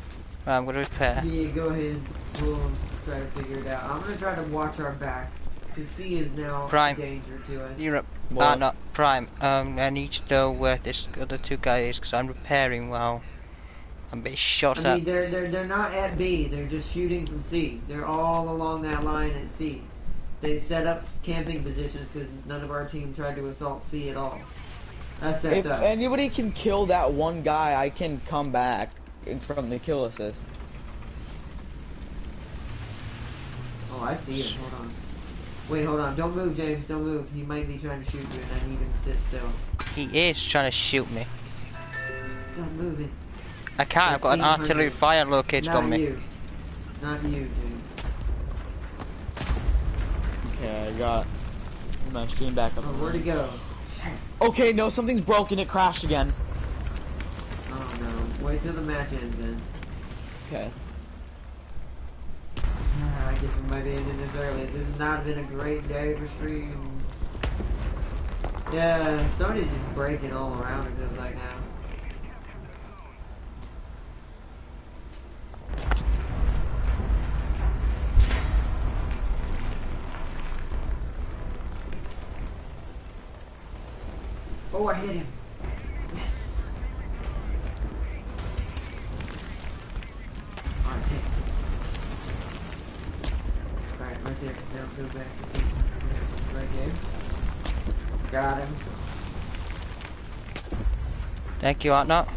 Right, I'm gonna repair. Yeah, go ahead. We'll try to figure it out. I'm gonna try to watch our back. Because C is now Prime. a danger to us. You're up. What? Not Prime. I need to know where this other two guy is because I'm repairing while I'm being shot I at. mean, they're not at B. They're just shooting from C. They're all along that line at C. They set up camping positions because none of our team tried to assault C at all. That's If up. anybody can kill that one guy, I can come back from the kill assist. Oh, I see him. Hold on. Wait, hold on. Don't move, James. Don't move. He might be trying to shoot you, and I need him to sit still. He is trying to shoot me. Stop moving. I can't. I've got an artillery fire located Not on me. you. Not you, James. Okay, I got my stream back up. Oh, where'd he go? Okay, no, something's broken. It crashed again. Oh no. Wait till the match ends then. Okay. I guess we might be ending this early. This has not been a great day for streams. Yeah, Sony's just breaking all around, it feels like now. Oh, I hit him. Yes. Alright, thanks. Alright, right there. Now go back to right there. Got him. Thank you, Artnott.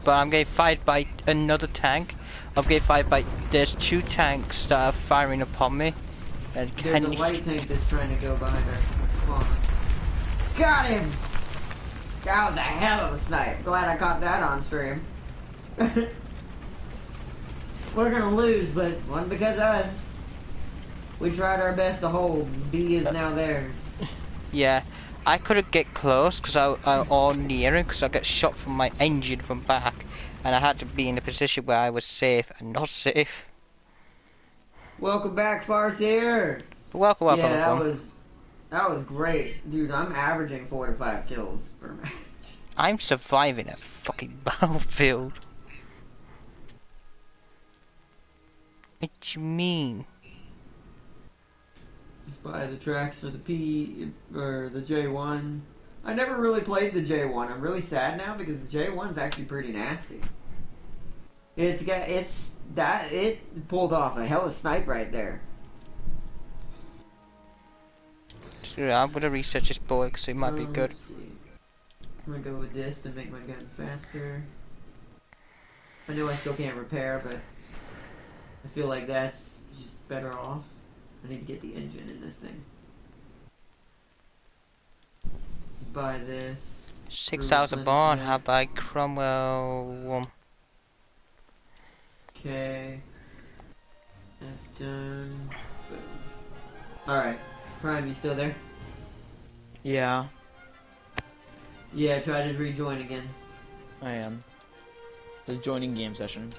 But I'm getting fired by another tank. I'm getting fired by. There's two tanks that are firing upon me. And There's a light tank that's trying to go behind our spawn. Got him! That was a hell of a snipe. Glad I caught that on stream. We're gonna lose, but wasn't because of us. We tried our best to hold. B is now theirs. Yeah, I couldn't get close because I or near him because I got shot from my engine from back, and I had to be in a position where I was safe and not safe. Welcome back, Farseer. Welcome, welcome, Yeah, welcome. that was great, dude. I'm averaging 4 to 5 kills per match. I'm surviving a fucking battlefield. What you mean? Just buy the tracks for the P or the J1. I never really played the J1. I'm really sad now because the J1's actually pretty nasty. It pulled off a hella snipe right there. So I'm gonna research this boy because it might be good. Let's see. I'm gonna go with this to make my gun faster. I know I still can't repair, but I feel like that's just better off. I need to get the engine in this thing. Buy this. 6,000 bond. How about Cromwell? Okay. That's done. Boom. Alright. Prime, you still there? Yeah, Yeah, try to rejoin again. I am. The joining game session.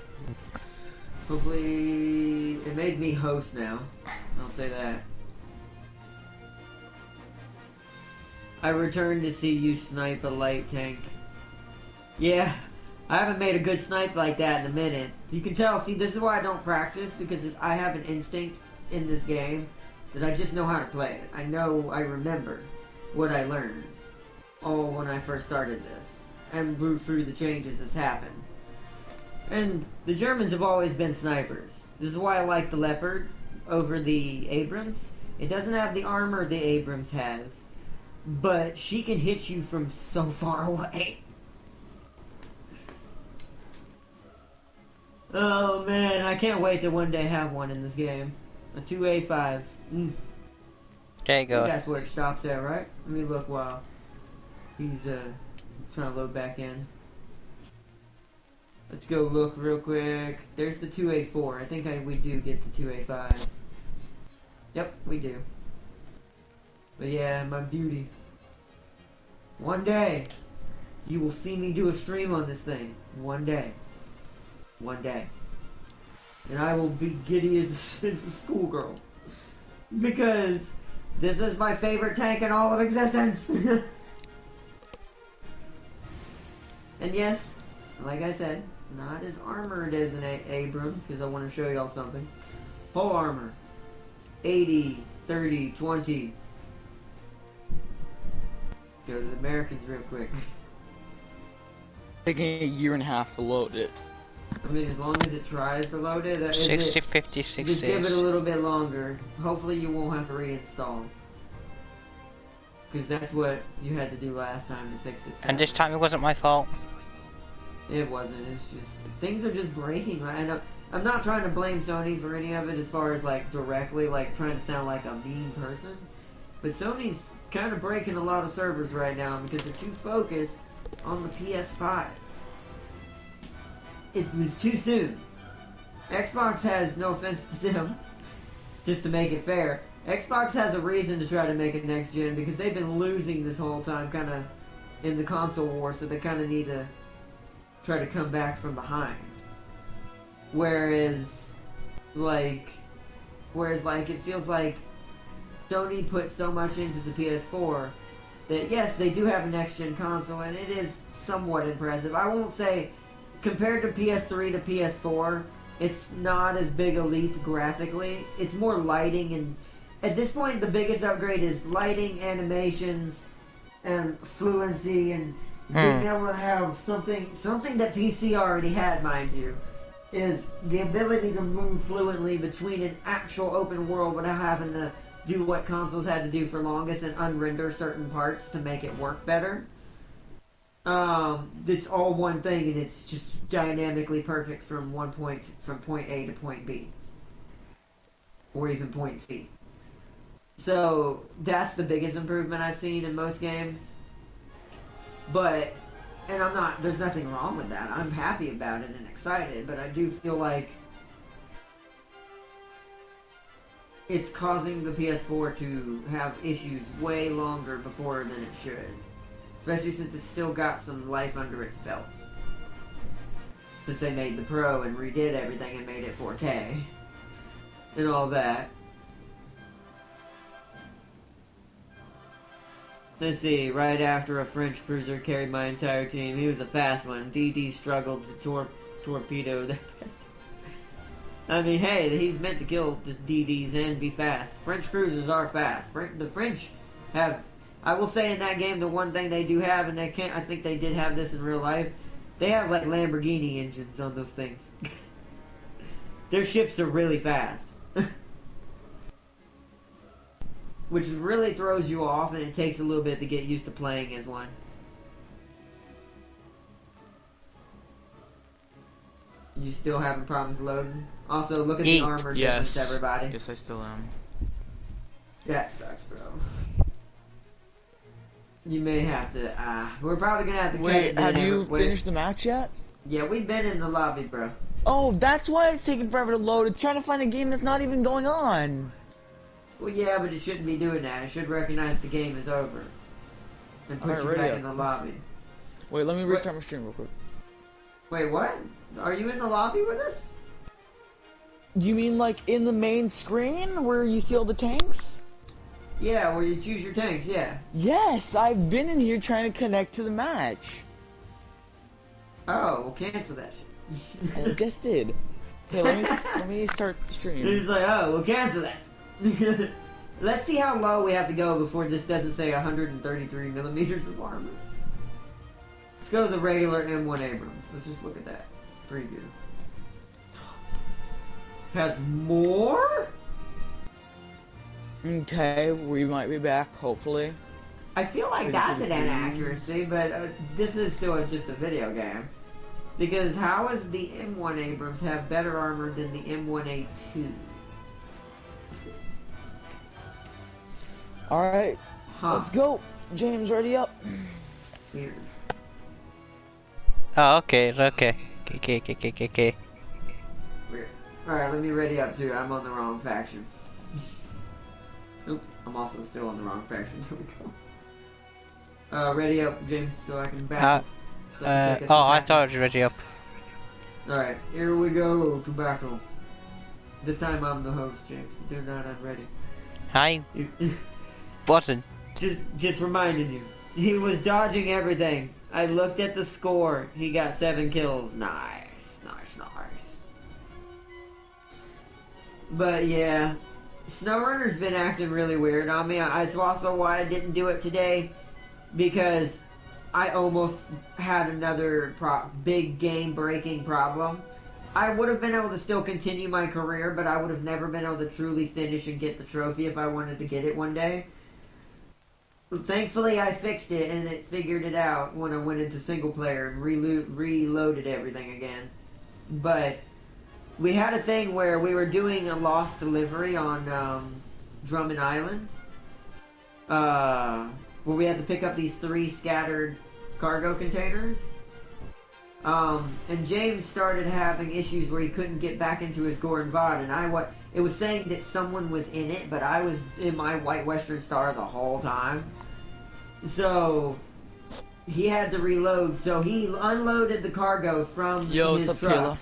Hopefully, it made me host now. I'll say that. I returned to see you snipe a light tank. Yeah, I haven't made a good snipe like that in a minute. You can tell, see, this is why I don't practice, because I have an instinct in this game that I just know how to play it. I remember what I learned all when I first started this, and through the changes that's happened. And the Germans have always been snipers. This is why I like the Leopard over the Abrams. It doesn't have the armor the Abrams has, but she can hit you from so far away. Oh man, I can't wait to one day have one in this game. A 2A5. There you go. That's where it stops at, right? Let me look while he's trying to load back in. Let's go look real quick. There's the 2A4. I think we do get the 2A5. Yep, we do. But yeah, my beauty. One day, you will see me do a stream on this thing. One day. One day. And I will be giddy as a schoolgirl. Because this is my favorite tank in all of existence. And yes, like I said, not as armored as an Abrams, because I want to show y'all something. Full armor. 80, 30, 20. Go to the Americans real quick. Taking a year and a half to load it. I mean, as long as it tries to load it, 60, 50, 60. just give it a little bit longer. Hopefully you won't have to reinstall. Because that's what you had to do last time to fix it. And this time it wasn't my fault. It wasn't. It's just things are just breaking. Right? I'm not trying to blame Sony for any of it, as far as like directly, like trying to sound like a mean person. But Sony's kind of breaking a lot of servers right now because they're too focused on the PS5. It was too soon. Xbox has, no offense to them, just to make it fair, Xbox has a reason to try to make it next gen because they've been losing this whole time, kind of in the console war, so they kind of need to try to come back from behind. Whereas like it feels like Sony put so much into the PS4 that yes, they do have a next gen console and it is somewhat impressive. I won't say compared to PS3 to PS4, it's not as big a leap graphically. It's more lighting, and at this point the biggest upgrade is lighting, animations, and fluency, and being able to have something that PC already had, mind you, is the ability to move fluently between an actual open world without having to do what consoles had to do for longest and unrender certain parts to make it work better. It's all one thing, and it's just dynamically perfect from point A to point B, or even point C. So that's the biggest improvement I've seen in most games. But, and there's nothing wrong with that. I'm happy about it and excited, but I do feel like it's causing the PS4 to have issues way longer before than it should. Especially since it's still got some life under its belt. Since they made the Pro and redid everything and made it 4K. And all that. Let's see, right after a French cruiser carried my entire team, he was a fast one. DD struggled to torpedo their best. I mean, hey, he's meant to kill just DDs and be fast. French cruisers are fast. The French have, I will say in that game, the one thing they do have, and they can't, I think they did have this in real life, they have like Lamborghini engines on those things. Their ships are really fast. Which really throws you off, and it takes a little bit to get used to playing as one. You still having problems loading? Also, look at the armor difference, everybody. Yes, I still am. That sucks, bro. You may have to, we're probably gonna have to Wait, have you finished the match yet? Yeah, we've been in the lobby, bro. Oh, that's why it's taking forever to load. It's trying to find a game that's not even going on. Well, yeah, but it shouldn't be doing that. It should recognize the game is over. And put you back in the lobby. Wait, let me restart my stream real quick. Wait, what? Are you in the lobby with us? You mean like in the main screen where you see all the tanks? Yeah, where you choose your tanks, yeah. Yes, I've been in here trying to connect to the match. Oh, well, cancel that shit. I just did. Okay, let me start the stream. He's like, oh, we'll cancel that. Let's see how low we have to go before this doesn't say 133 millimeters of armor. Let's go to the regular M1 Abrams. Let's just look at that preview. Has more? Okay, we might be back, hopefully. I feel like that's an inaccuracy, but this is still just a video game. Because how does the M1 Abrams have better armor than the M1A2? Alright, let's go. James, ready up. Weird. Oh, okay. Weird. Alright, let me ready up too. I'm on the wrong faction. Oop, I'm also still on the wrong faction. There we go. Ready up, James, so I can back. I thought I was ready up. Alright, here we go to battle. This time I'm the host, James. Do not unready. Hi. Wasn't. Just reminding you. He was dodging everything. I looked at the score. He got 7 kills. Nice. But yeah, SnowRunner's been acting really weird on me. It's also why I didn't do it today, because I almost had another big game-breaking problem. I would have been able to still continue my career, but I would have never been able to truly finish and get the trophy if I wanted to get it one day. Thankfully, I fixed it, and it figured it out when I went into single player and reloaded everything again. But we had a thing where we were doing a lost delivery on Drummond Island, where we had to pick up these 3 scattered cargo containers. And James started having issues where he couldn't get back into his Goran VOD, and it was saying that someone was in it, but I was in my White Western Star the whole time. So he had to reload, so he unloaded the cargo from his truck.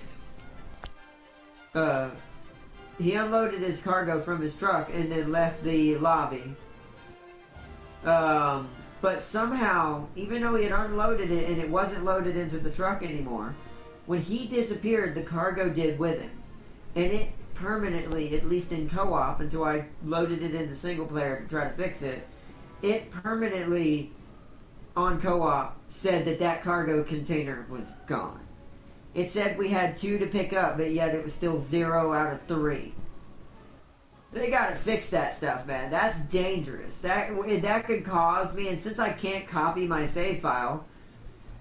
He unloaded his cargo from his truck and then left the lobby. But somehow, even though he had unloaded it and it wasn't loaded into the truck anymore, when he disappeared, the cargo did with him. And it permanently, at least in co-op, until I loaded it into single player to try to fix it, it permanently, on co-op, said that cargo container was gone. It said we had 2 to pick up, but yet it was still 0 out of 3. They gotta fix that stuff, man. That's dangerous. That could cause me, and since I can't copy my save file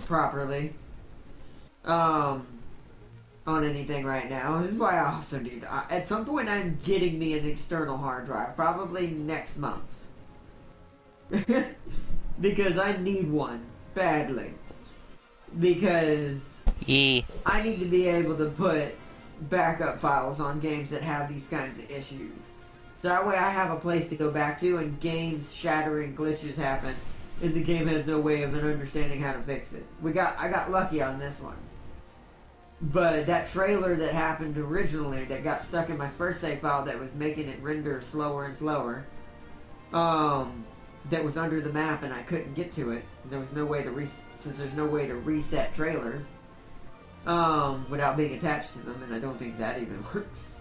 properly on anything right now, this is why I also need at some point I'm getting me an external hard drive, probably next month. Because I need one badly. Because I need to be able to put backup files on games that have these kinds of issues. So that way I have a place to go back to, and game-shattering glitches happen, and the game has no way of understanding how to fix it. I got lucky on this one. But that trailer that happened originally, that got stuck in my first save file, that was making it render slower and slower, that was under the map, and I couldn't get to it. There was no way to since there's no way to reset trailers without being attached to them, and I don't think that even works.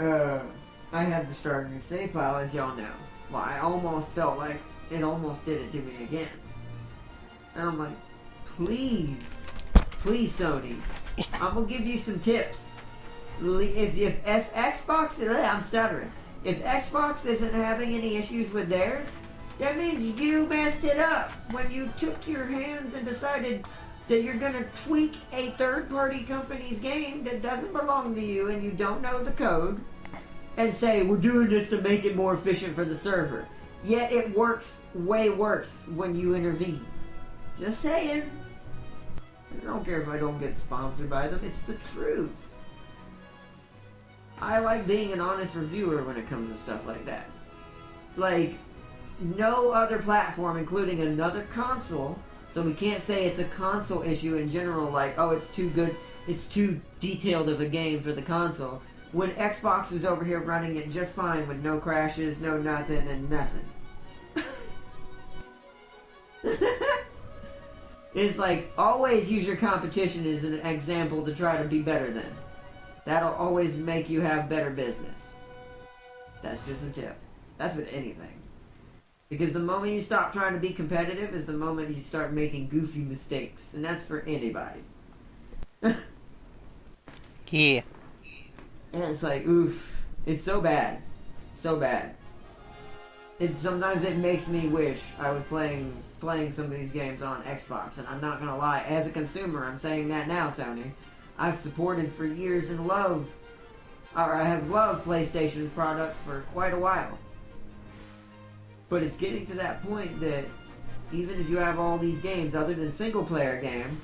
I had to start a new save file, as y'all know. Well, I almost felt like it almost did it to me again. And I'm like, please Sony, I'm gonna give you some tips. If Xbox, I'm stuttering. If Xbox isn't having any issues with theirs, that means you messed it up when you took your hands and decided that you're gonna tweak a third-party company's game that doesn't belong to you and you don't know the code, and say, we're doing this to make it more efficient for the server. Yet it works way worse when you intervene. Just saying. I don't care if I don't get sponsored by them, it's the truth. I like being an honest reviewer when it comes to stuff like that. Like, no other platform, including another console, so we can't say it's a console issue in general, like, oh, it's too good, it's too detailed of a game for the console, when Xbox is over here running it just fine with no crashes, no nothing, and nothing. It's like, always use your competition as an example to try to be better than. That'll always make you have better business. That's just a tip. That's with anything. Because the moment you stop trying to be competitive is the moment you start making goofy mistakes. And that's for anybody. Yeah. And it's like, oof. It's so bad. So bad. Sometimes it makes me wish I was playing some of these games on Xbox. And I'm not gonna lie, as a consumer, I'm saying that now, Sony. I've supported for years and I have loved PlayStation's products for quite a while. But it's getting to that point that even if you have all these games other than single player games,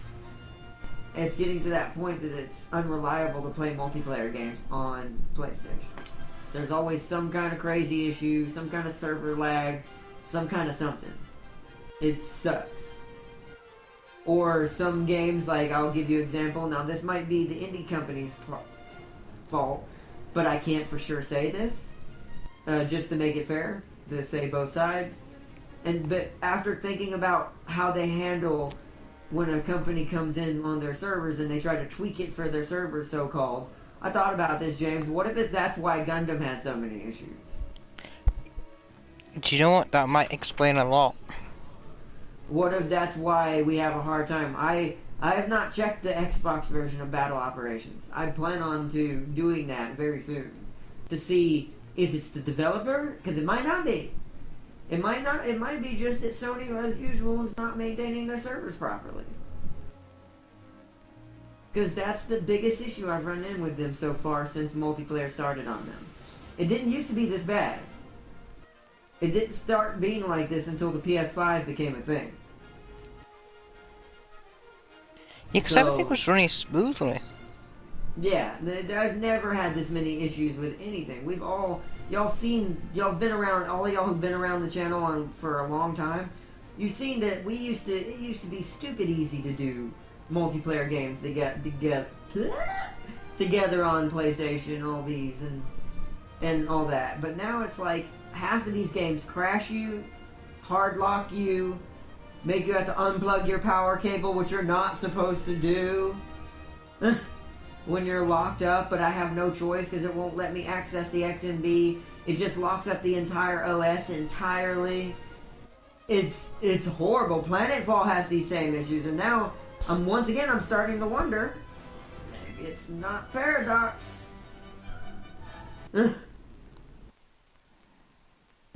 it's getting to that point that it's unreliable to play multiplayer games on PlayStation. There's always some kind of crazy issue, some kind of server lag, some kind of something. It sucks. Or some games, like, I'll give you an example. Now, this might be the indie company's fault, but I can't for sure say this, just to make it fair, to say both sides. But after thinking about how they handle when a company comes in on their servers and they try to tweak it for their servers, so-called, I thought about this, James. What if that's why Gundam has so many issues? Do you know what? That might explain a lot. What if that's why we have a hard time? I have not checked the Xbox version of Battle Operations. I plan on doing that very soon to see if it's the developer, because it might not be. It might not. It might be just that Sony, as usual, is not maintaining their servers properly. Because that's the biggest issue I've run in with them so far since multiplayer started on them. It didn't used to be this bad. It didn't start being like this until the PS5 became a thing. Yeah, because everything was running smoothly. Yeah, I've never had this many issues with anything. Y'all been around, all y'all who've been around the channel for a long time, you've seen that it used to be stupid easy to do multiplayer games to get together on PlayStation, all these, and all that. But now it's like, half of these games crash you, hard lock you, make you have to unplug your power cable, which you're not supposed to do when you're locked up, but I have no choice because it won't let me access the XMB. It just locks up the entire OS entirely. It's horrible. Planetfall has these same issues, and now once again I'm starting to wonder, maybe it's not Paradox.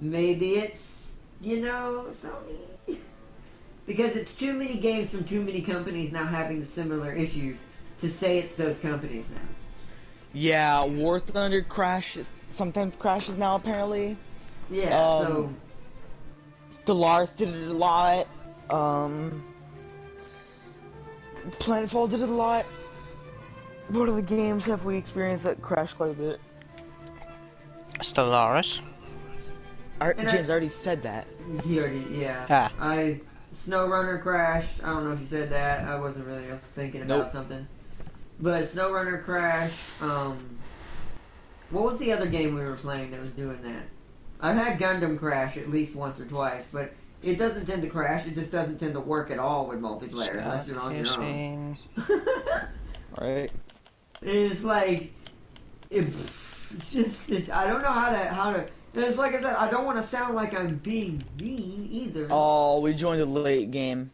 Maybe it's, Sony. Because it's too many games from too many companies now having the similar issues to say it's those companies now. Yeah, War Thunder sometimes crashes now, apparently. Yeah, so... Stellaris did it a lot. Planetfall did it a lot. What other games have we experienced that crash quite a bit? Stellaris. James already said that. He already, yeah. Ah. SnowRunner crashed. I don't know if you said that. I wasn't really thinking about something. But SnowRunner crashed. What was the other game we were playing that was doing that? I've had Gundam crash at least once or twice, but it doesn't tend to crash. It just doesn't tend to work at all with multiplayer unless you're on your own. Right. It's like I don't know how to. It's like I said, I don't want to sound like I'm being mean either. Oh, we joined a late game.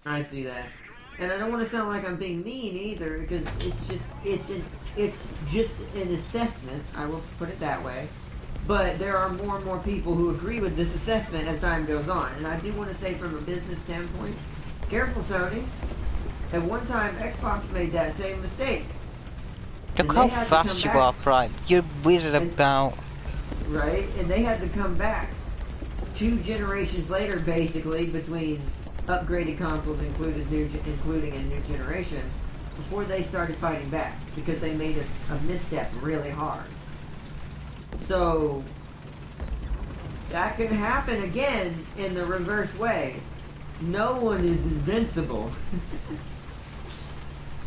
I see that, and I don't want to sound like I'm being mean either because it's just an assessment. I will put it that way. But there are more and more people who agree with this assessment as time goes on, and I do want to say from a business standpoint, careful, Sony. At one time, Xbox made that same mistake. Look how fast you are, Prime. You're wizard about. Right? And they had to come back 2 generations later, basically, between upgraded consoles including a new generation, before they started fighting back, because they made a misstep really hard. So, that can happen again in the reverse way. No one is invincible.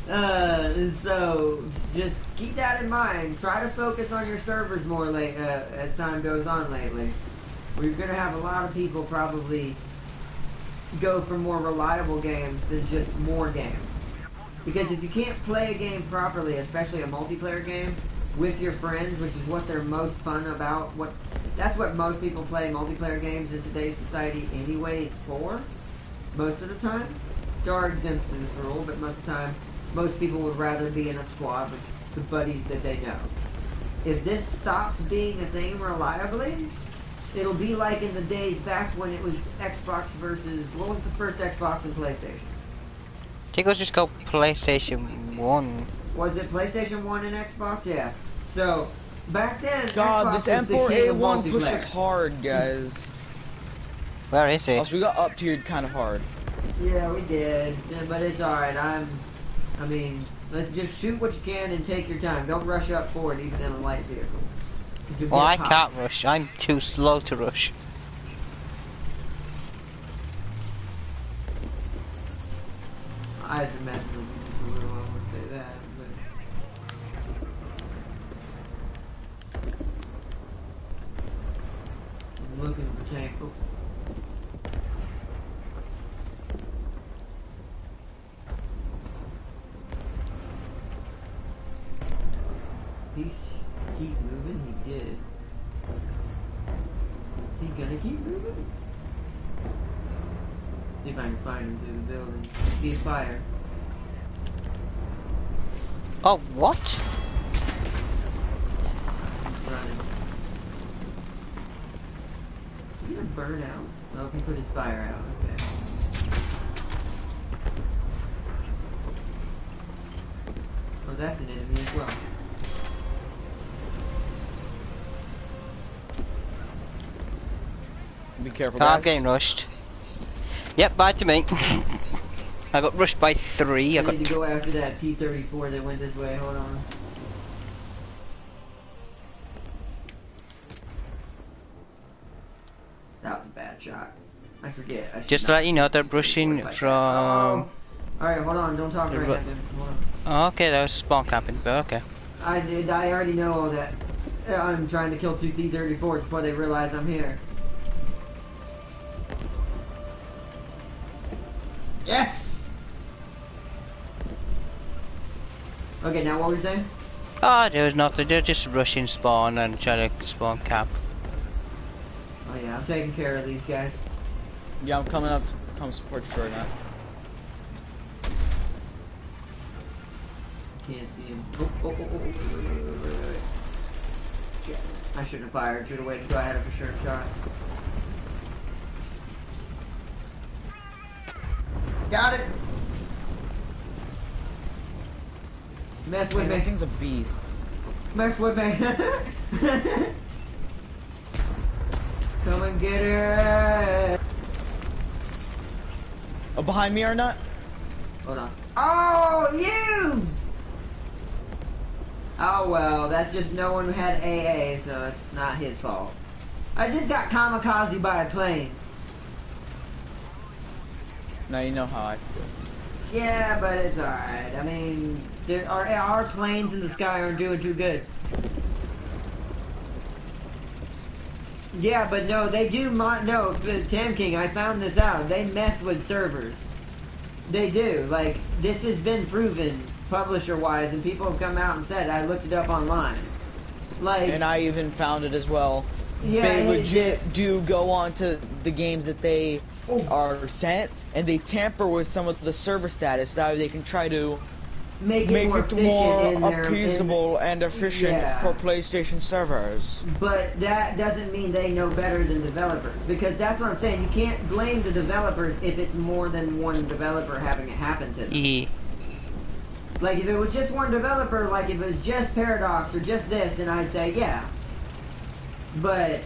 So just keep that in mind. Try to focus on your servers more as time goes on lately. We're gonna have a lot of people probably go for more reliable games than just more games. Because if you can't play a game properly, especially a multiplayer game, with your friends, which is what they're most fun about, that's what most people play multiplayer games in today's society anyways for, most of the time. There are exemptions to this rule, but most of the time, most people would rather be in a squad with the buddies that they know. If this stops being a thing reliably, it'll be like in the days back when it was Xbox versus, what was the first Xbox and PlayStation? I think it was just called PlayStation 1. Was it PlayStation 1 and Xbox? Yeah. So, back then, God, Xbox this was the king of M4A1 multiplayer. pushes hard, guys. Where is it? Also, we got up tiered kind of hard. Yeah, we did. Yeah, but it's alright. I mean, let's just shoot what you can and take your time. Don't rush up forward, even in a light vehicle. Well, I can't rush. I'm too slow to rush. Eyes are messing with me just a little, I would say that. But I'm looking for tank. Oh. He's keep moving. He did. Is he gonna keep moving? See if I can find him through the building. I see a fire. Oh, what? He's running. Is he gonna burn out? No, he put his fire out. Okay. Oh, that's an enemy as well. Be careful, I'm guys. getting rushed. Yep, bye to me. I got rushed by 3. I need to go after that T-34 that went this way. Hold on. That was a bad shot. I forget. Just to let you know, they're rushing from... Oh. Alright, hold on. Don't talk right now, dude. Hold on. Oh, okay, that was spawn camping, but okay. I already know all that. I'm trying to kill 2 T-34s before they realize I'm here. Yes! Okay, now what were you saying? Oh, there was nothing. They're just rushing spawn and trying to spawn camp. Oh yeah, I'm taking care of these guys. Yeah, I'm coming up to come support you right now. Can't see him. Wait. Yeah, I shouldn't have fired. Should have waited until I had a for sure shot. Got it. Mess with me. That thing's a beast. Mess with me. Come and get it. Oh, behind me or not? Hold on. Oh, you! Oh well, that's just no one had AA, so it's not his fault. I just got kamikaze by a plane. Now you know how I feel. Yeah, but it's alright. I mean, our planes in the sky aren't doing too good. Yeah, but no, they do no, Tam King, I found this out. They mess with servers. They do. Like, this has been proven publisher-wise, and people have come out and said, I looked it up online. Like, and I even found it as well. Yeah, they legit do go on to the games that they are sent, and they tamper with some of the server status. That way they can try to make it more appeasable and efficient for PlayStation servers. But that doesn't mean they know better than developers, because that's what I'm saying. You can't blame the developers if it's more than one developer having it happen to them. Like, if it was just one developer, like if it was just Paradox or just this, then I'd say, yeah. But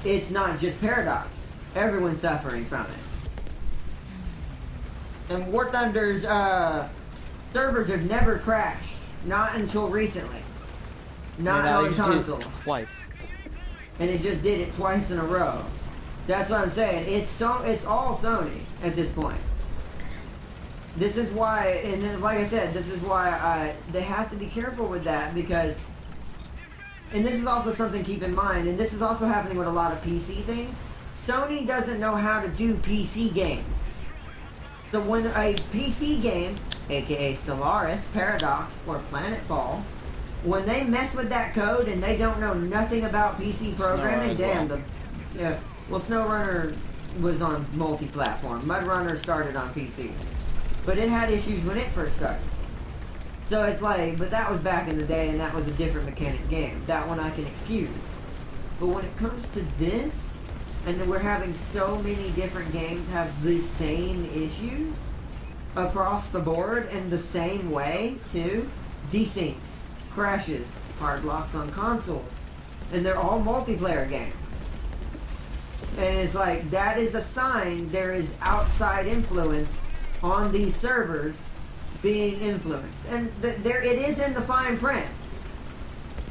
it's not just Paradox. Everyone's suffering from it. And War Thunder's servers have never crashed. Not until recently. Not on console. Twice. And it just did it twice in a row. That's what I'm saying. It's all Sony at this point. This is why, and then, like I said, this is why they have to be careful with that, because, and this is also something to keep in mind, and this is also happening with a lot of PC things. Sony doesn't know how to do PC games. So when a PC game, aka Stellaris, Paradox, or Planetfall, when they mess with that code and they don't know nothing about PC programming, well, SnowRunner was on multi-platform. MudRunner started on PC. But it had issues when it first started. So it's like, but that was back in the day, and that was a different mechanic game. That one I can excuse. But when it comes to this, and we're having so many different games have the same issues across the board in the same way, too. Desyncs, crashes, hard locks on consoles. And they're all multiplayer games. And it's like, that is a sign there is outside influence on these servers being influenced. And there it is in the fine print.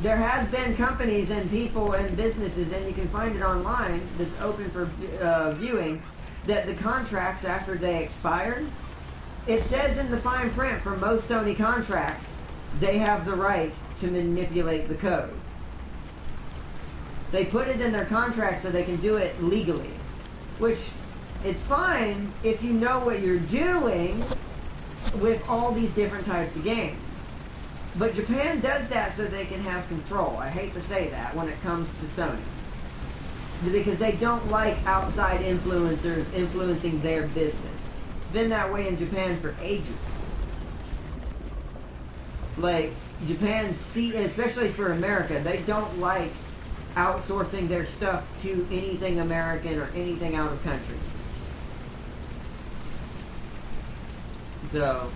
There has been companies and people and businesses, and you can find it online, that's open for viewing, that the contracts after they expired, it says in the fine print for most Sony contracts, they have the right to manipulate the code. They put it in their contract so they can do it legally, which it's fine if you know what you're doing with all these different types of games. But Japan does that so they can have control. I hate to say that when it comes to Sony. Because they don't like outside influencers influencing their business. It's been that way in Japan for ages. Like, Japan, especially for America, they don't like outsourcing their stuff to anything American or anything out of country. So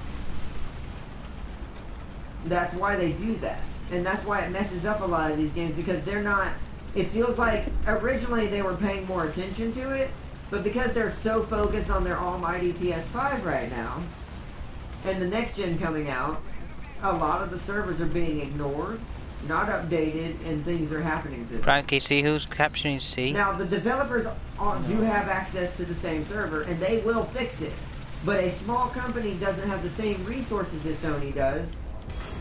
that's why they do that. And that's why it messes up a lot of these games, because they're not, it feels like originally they were paying more attention to it, but because they're so focused on their almighty PS5 right now, and the next gen coming out, a lot of the servers are being ignored, not updated, and things are happening to them. Frankie, see who's capturing C? Now, the developers do have access to the same server, and they will fix it. But a small company doesn't have the same resources as Sony does,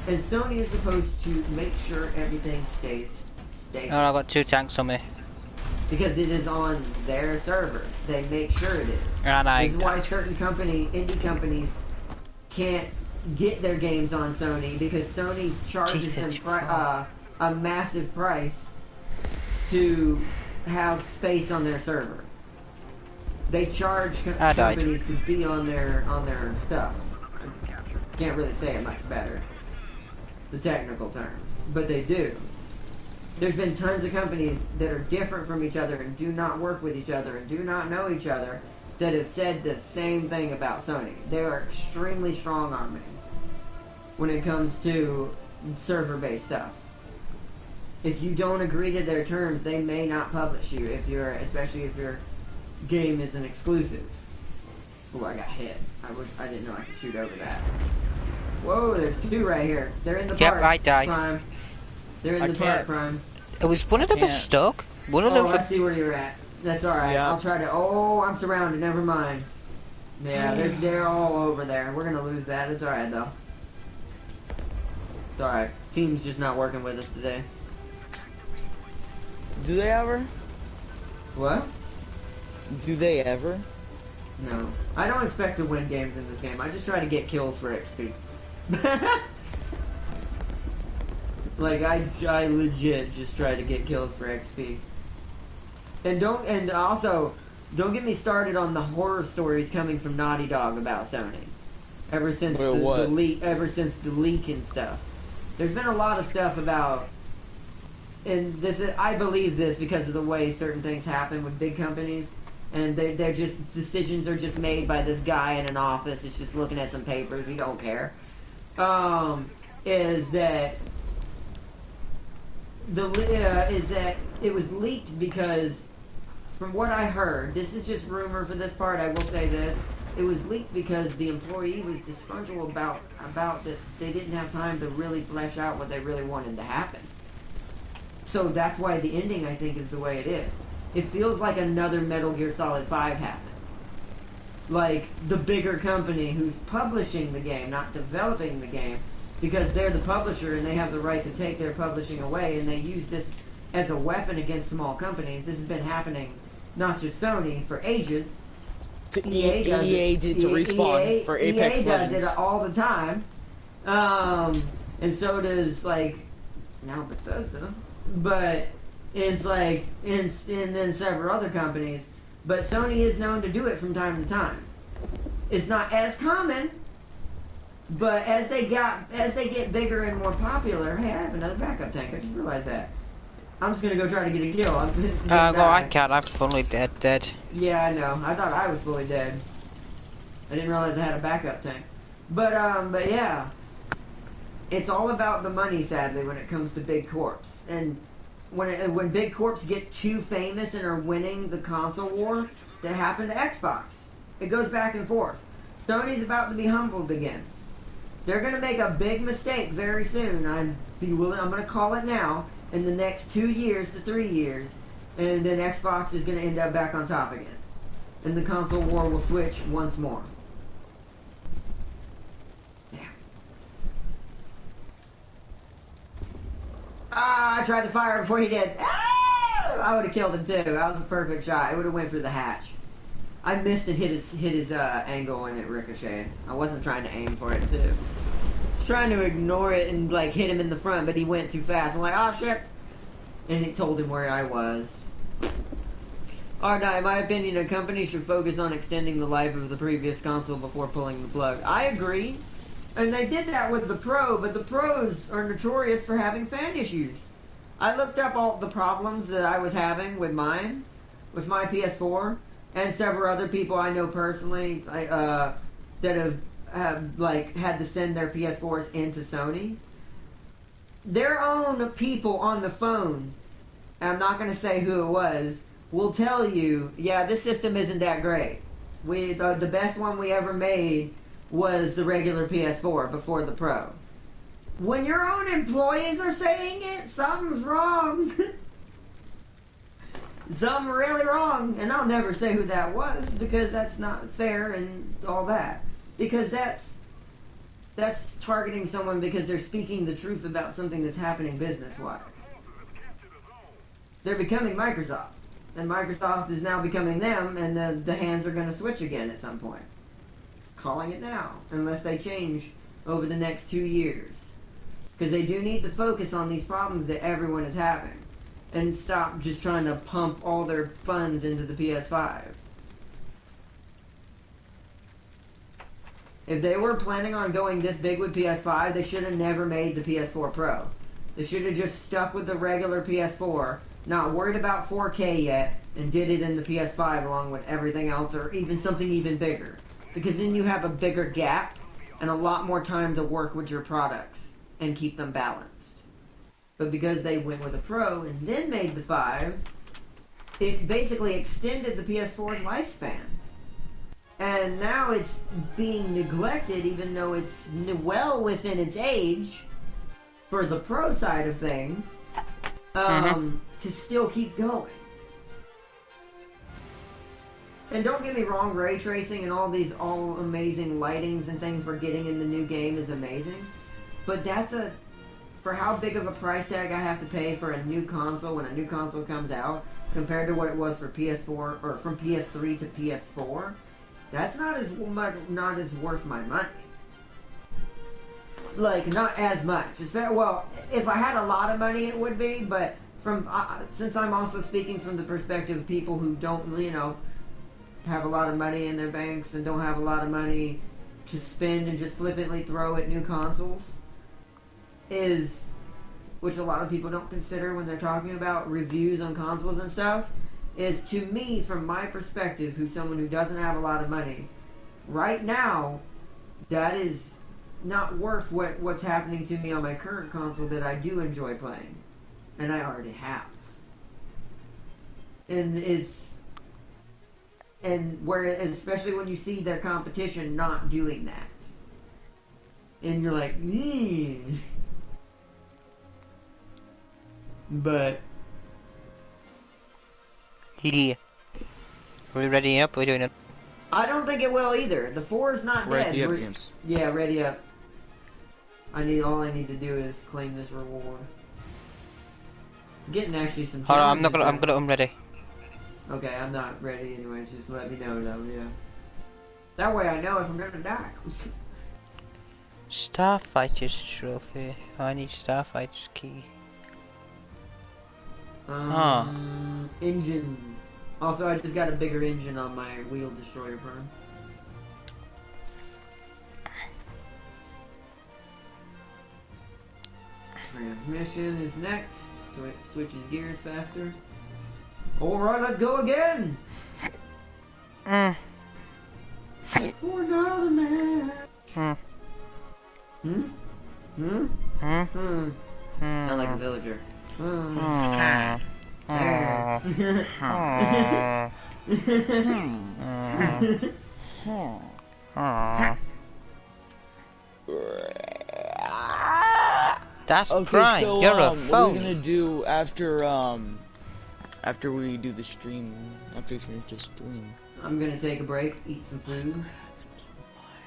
and Sony is supposed to make sure everything stays stable. Oh, I've got 2 tanks on me. Because it is on their servers. They make sure it is. And this is why certain indie companies can't get their games on Sony, because Sony charges them a massive price to have space on their server. They charge companies to be on their stuff. I can't really say it much better, the technical terms, but they do. There's been tons of companies that are different from each other and do not work with each other and do not know each other that have said the same thing about Sony. They are extremely strong arming when it comes to server-based stuff. If you don't agree to their terms, they may not publish you, especially if your game is an exclusive. Oh, I got hit. I didn't know I could shoot over that. Whoa, there's 2 right here. They're in the park. Yep, I died. Prime. They're in the park, Prime. It was one of them was stuck. One of them. I see where you're at. That's all right. Yeah. I'll try to. Oh, I'm surrounded. Never mind. Yeah, they're all over there. We're gonna lose that. It's all right though. It's all right. Team's just not working with us today. Do they ever? What? Do they ever? No. I don't expect to win games in this game. I just try to get kills for XP. Like, I legit just try to get kills for XP. And also, don't get me started on the horror stories coming from Naughty Dog about Sony. Ever since the leak and stuff. There's been a lot of stuff about, and this is, I believe this because of the way certain things happen with big companies, and they're just, decisions are just made by this guy in an office. It's just looking at some papers. He don't care. Is that it was leaked because, from what I heard, this is just rumor for this part. I will say this: it was leaked because the employee was disgruntled about that they didn't have time to really flesh out what they really wanted to happen. So that's why the ending, I think, is the way it is. It feels like another Metal Gear Solid 5 happened. Like, the bigger company who's publishing the game, not developing the game, because they're the publisher and they have the right to take their publishing away, and they use this as a weapon against small companies. This has been happening, not just Sony, for ages. EA did to Respawn for Apex EA Legends. does it all the time. And so does, like, now Bethesda. But it's like, and then several other companies. But Sony is known to do it from time to time. It's not as common, but as they get bigger and more popular. Hey, I have another backup tank. I just realized that. I'm just gonna go try to get a kill. Well, I can't. I'm fully dead. Yeah, I know. I thought I was fully dead. I didn't realize I had a backup tank. But yeah. It's all about the money, sadly, when it comes to big corps. And when big corps get too famous and are winning the console war, that happened to Xbox. It goes back and forth. Sony's about to be humbled again. They're going to make a big mistake very soon. I'm going to call it now. In the next 2 years to 3 years, and then Xbox is going to end up back on top again. And the console war will switch once more. Ah, I tried to fire before he did. Ah! I would have killed him too. That was a perfect shot. It would have went through the hatch. I missed and hit his angle and it ricocheted. I wasn't trying to aim for it too. I was trying to ignore it and like hit him in the front, but he went too fast. I'm like, oh shit! And it told him where I was. Alright, in my opinion, a company should focus on extending the life of the previous console before pulling the plug. I agree. And they did that with the Pro, but the Pros are notorious for having fan issues. I looked up all the problems that I was having with my PS4, and several other people I know personally that have like had to send their PS4s into Sony. Their own people on the phone, and I'm not going to say who it was, will tell you, yeah, this system isn't that great. The best one we ever made was the regular PS4 before the Pro. When your own employees are saying it, something's wrong. Something really wrong. And I'll never say who that was because that's not fair and all that. Because that's targeting someone because they're speaking the truth about something that's happening business-wise. They're becoming Microsoft. And Microsoft is now becoming them, and the hands are going to switch again at some point. Calling it now, unless they change over the next 2 years. Because they do need to focus on these problems that everyone is having. And stop just trying to pump all their funds into the PS5. If they were planning on going this big with PS5, they should have never made the PS4 Pro. They should have just stuck with the regular PS4, not worried about 4K yet, and did it in the PS5 along with everything else, or even something even bigger. Because then you have a bigger gap and a lot more time to work with your products and keep them balanced. But because they went with a Pro and then made the 5, it basically extended the PS4's lifespan. And now it's being neglected even though it's well within its age for the pro side of things, to still keep going. And don't get me wrong, ray tracing and all these amazing lightings and things we're getting in the new game is amazing. But that's for how big of a price tag I have to pay for a new console when a new console comes out, compared to what it was for PS4, or from PS3 to PS4, that's not as worth my money. Like, not as much. Well, if I had a lot of money it would be, but since I'm also speaking from the perspective of people who don't, you know, have a lot of money in their banks and don't have a lot of money to spend and just flippantly throw at new consoles, which a lot of people don't consider when they're talking about reviews on consoles and stuff, is, to me, from my perspective, who's someone who doesn't have a lot of money, right now, that is not worth what's happening to me on my current console that I do enjoy playing. And I already have. Especially when you see their competition not doing that. And you're like, But yeah. Are we ready up? Or are we doing it? I don't think it will either. The 4 is not dead. Ready up, James. Yeah, ready up. All I need to do is claim this reward. Getting actually some. Hold on, I'm ready. Okay, I'm not ready anyways. Just let me know though. Yeah. That way I know if I'm gonna die. Starfighter's trophy. I need Starfighter's key. Engine. Also, I just got a bigger engine on my wheel destroyer prime. Transmission is next, so it switches gears faster. Alright, let's go again! For another man! Sound like a villager. That's okay, crying. So, You're a what phone. are we gonna do after we do the stream? After we finish the stream, I'm gonna take a break, eat some food.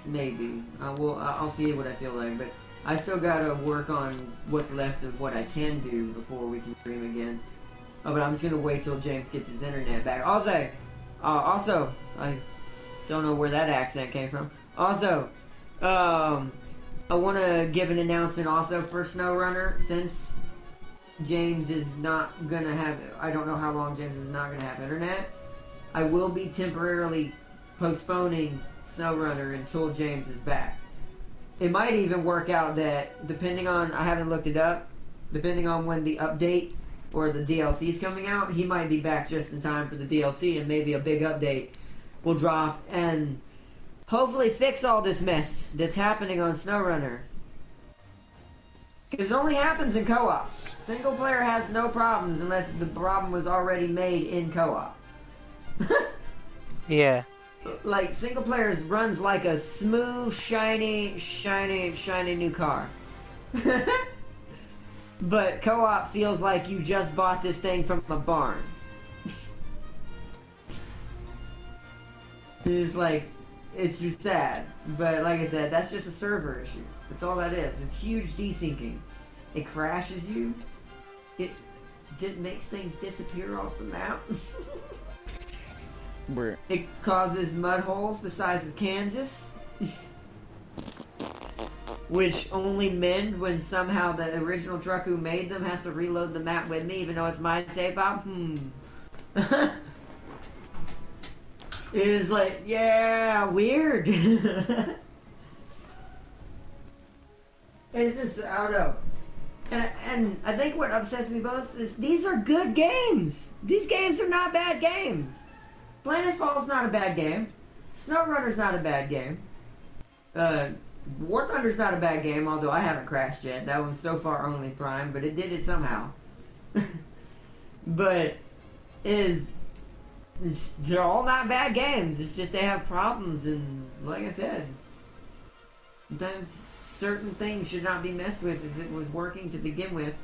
Maybe I'll see what I feel like, but I still gotta work on what's left of what I can do before we can stream again. Oh, but I'm just gonna wait till James gets his internet back. Also, I don't know where that accent came from. Also, I want to give an announcement also for SnowRunner, since James is not gonna have. I don't know how long James is not gonna have internet. I will be temporarily postponing SnowRunner until James is back. It might even work out that, depending on, I haven't looked it up, depending on when the update or the DLC is coming out, he might be back just in time for the DLC, and maybe a big update will drop and hopefully fix all this mess that's happening on SnowRunner. Because it only happens in co-op. Single player has no problems unless the problem was already made in co-op. Yeah. Like, single players runs like a smooth, shiny new car. But co-op feels like you just bought this thing from a barn. It's like, it's just sad. But like I said, that's just a server issue. That's all that is. It's huge desyncing. It crashes you. It makes things disappear off the map. It causes mud holes the size of Kansas. Which only mend when somehow the original truck who made them has to reload the map with me, even though it's my save file. It is like, yeah, weird. It's just, I don't know. And I think what upsets me most is these are good games. These games are not bad games. Planetfall's not a bad game. SnowRunner's not a bad game. War Thunder's not a bad game, although I haven't crashed yet. That one's so far only Prime, but it did it somehow. But they're all not bad games. It's just they have problems, and like I said, sometimes certain things should not be messed with if it was working to begin with,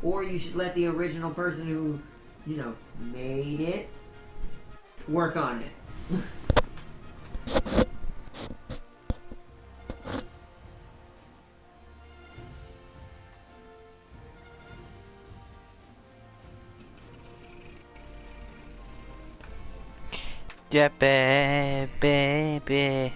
or you should let the original person who, you know, made it work on it. Yeah, baby.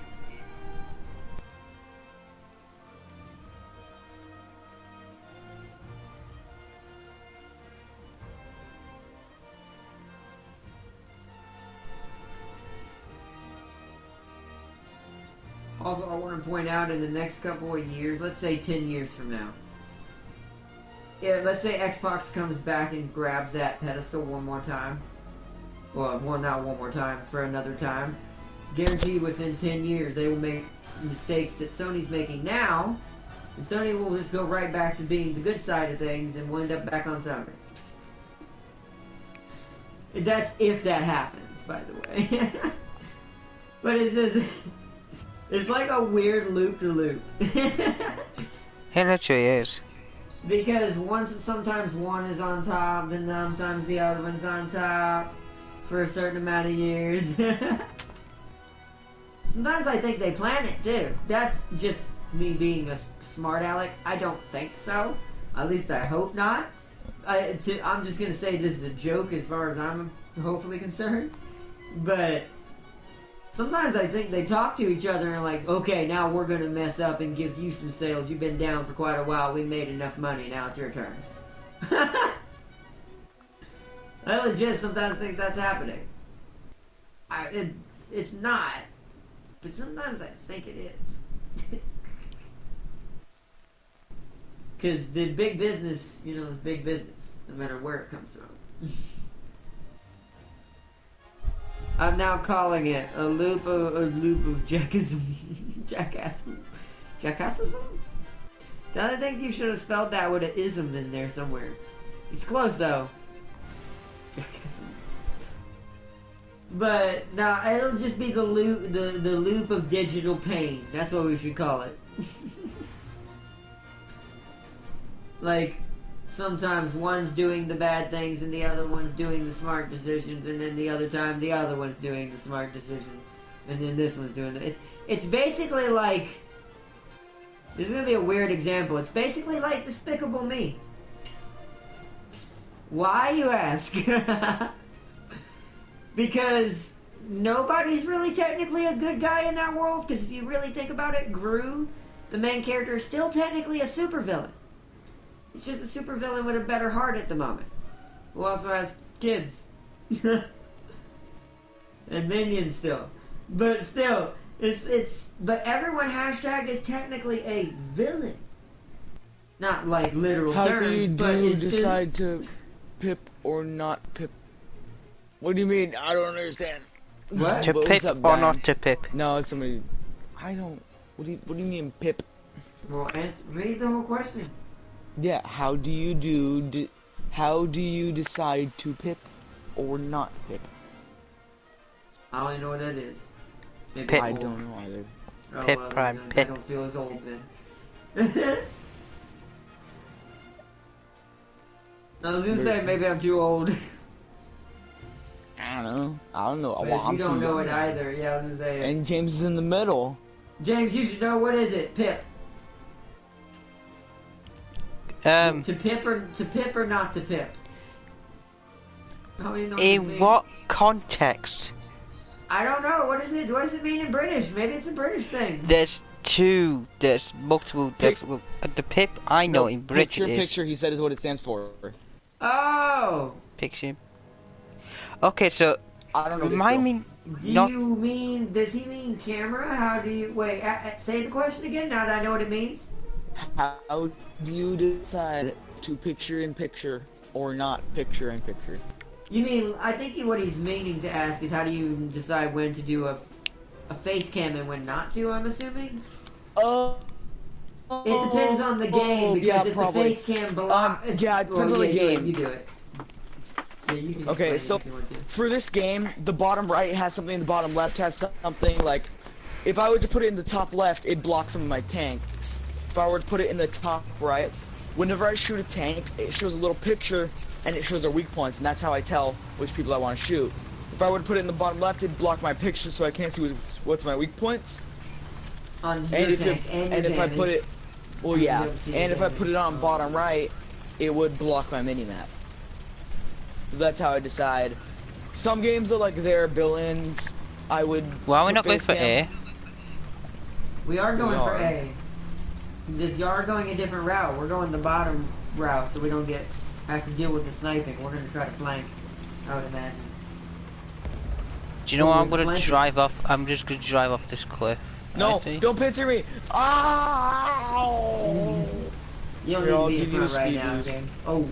Also, I want to point out in the next couple of years, let's say 10 years from now, yeah, let's say Xbox comes back and grabs that pedestal one more time. Well, not one more time, for another time. Guaranteed within 10 years they will make mistakes that Sony's making now, and Sony will just go right back to being the good side of things and will end up back on Sony. That's if that happens, by the way. But it's just... It's like a weird loop-to-loop. It literally is. Because sometimes one is on top, then sometimes the other one's on top for a certain amount of years. Sometimes I think they plan it too. That's just me being a smart aleck. I don't think so. At least I hope not. I'm just gonna say this is a joke as far as I'm hopefully concerned. But sometimes I think they talk to each other and are like, okay, now we're gonna mess up and give you some sales. You've been down for quite a while. We made enough money. Now it's your turn. I legit sometimes think that's happening. It's not, but sometimes I think it is. Because the big business, you know, is big business, no matter where it comes from. I'm now calling it a loop of jackasm. Jackassism? I think you should have spelled that with an ism in there somewhere. It's close though. Jackasm. But no, it'll just be the loop of digital pain. That's what we should call it. Like, sometimes one's doing the bad things and the other one's doing the smart decisions, and then the other time the other one's doing the smart decision, and then this one's doing it. It's basically like, this is gonna be a weird example. It's basically like Despicable Me. Why, you ask? Because nobody's really technically a good guy in that world, because if you really think about it, Gru, the main character, is still technically a supervillain. It's just a supervillain with a better heart at the moment, who also has kids. And minions still. But still, but everyone hashtag is technically a villain. Not like literal terms, but How do you decide to pip or not pip? What do you mean? I don't understand. What? To pip or not to pip? No, it's somebody. I don't. What do you mean pip? Well, read the whole question. Yeah. How do you decide to pip or not pip? I don't even know what that is. Maybe Pip. I don't know either. Oh, Pip, well, prime, I pip. don't feel as old then. I was gonna say maybe I'm too old. I don't know. But Well, if I'm you don't too know young. it either, yeah, I was gonna say. And James is in the middle. James, you should know, what is it? Pip. To pip or not to pip? I don't even know what this In means. what context? I don't know. What is it? What does it mean in British? Maybe it's a British thing. There's multiple different. The pip I know in British is Picture, he said, is what it stands for. Oh. picture. Okay, so I don't know. remind me. Does he mean camera? How do you, wait, say the question again now that I know what it means? How do you decide to picture in picture or not picture in picture? You mean, I think what he's meaning to ask is how do you decide when to do a face cam and when not to, I'm assuming? Oh. It depends on the game, because yeah, if probably. the face cam blocks... Yeah, it depends on the game. You do it. Yeah, you can Okay, explain so it if you want to. for this game, the bottom right has something, the bottom left has something. Like, if I were to put it in the top left, it blocks some of my tanks. if I were to put it in the top right, whenever I shoot a tank, it shows a little picture and it shows their weak points, and that's how I tell which people I want to shoot. If I were to put it in the bottom left, it'd block my picture so I can't see what's my weak points. On your And tank if I put it, well, yeah, and if I put it on bottom right, it would block my mini-map. So that's how I decide. Some games are like their villains. I would. Why are we not going for A? We are going for A. Just you are going a different route. We're going the bottom route, so we don't have to deal with the sniping. We're gonna try to flank, I would imagine. Do you know what? I'm gonna drive off. I'm just gonna drive off this cliff. No, don't pincer me! Ow! You don't need to be in front right now, James. Oh. You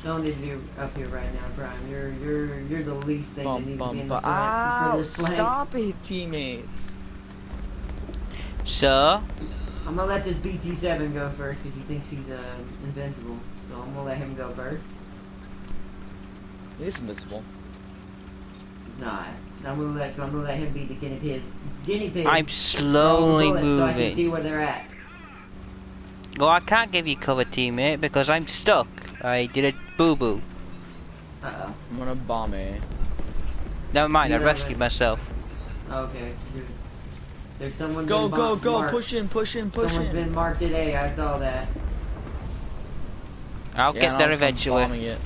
don't need to be up here right now, Brian. You're the least thing that needs to be in the front for this flank. Stop it, teammates. So? I'm gonna let this pt2 go first because he thinks he's invincible. So I'm gonna let him go first. He is invincible. He's not. I'm gonna let him be the guinea pig. I'm slowly moving. So I can see where they're at. Well, I can't give you cover, teammate, because I'm stuck. I did a boo-boo. Uh-oh. I'm gonna bomb A. Never mind, I rescued myself. Okay, good. There's someone. Go, push in. Someone's been marked at A, I saw that. I'll get there eventually. Bombing it.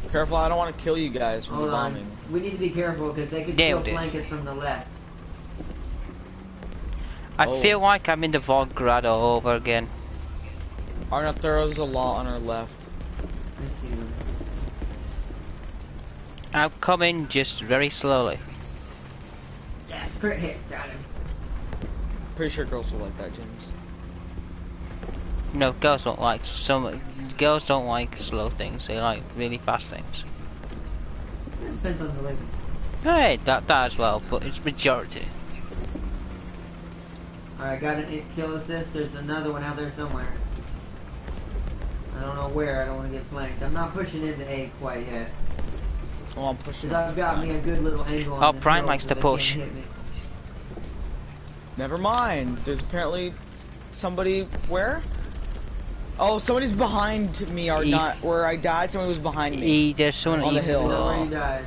Careful, I don't want to kill you guys from the bombing. We need to be careful because they could still flank us from the left. I feel like I'm in the Volgrad all over again. There's a lot on our left. I see them. I'm coming just very slowly. Yes, crit hit, got him. Pretty sure girls will like that, James. No, girls don't like slow things. They like really fast things. It depends on the lady. Hey, that as well, but it's majority. Alright, got an kill assist. There's another one out there somewhere. I don't know where. I don't want to get flanked. I'm not pushing into A quite yet. Oh, I'm pushing. I've got me a good little angle on this Prime hill likes so to they push. can't hit me. Never mind. There's apparently somebody where? Oh, somebody's behind me or not. Where I died, somebody was behind me. There's someone on the hill. Is that where you died?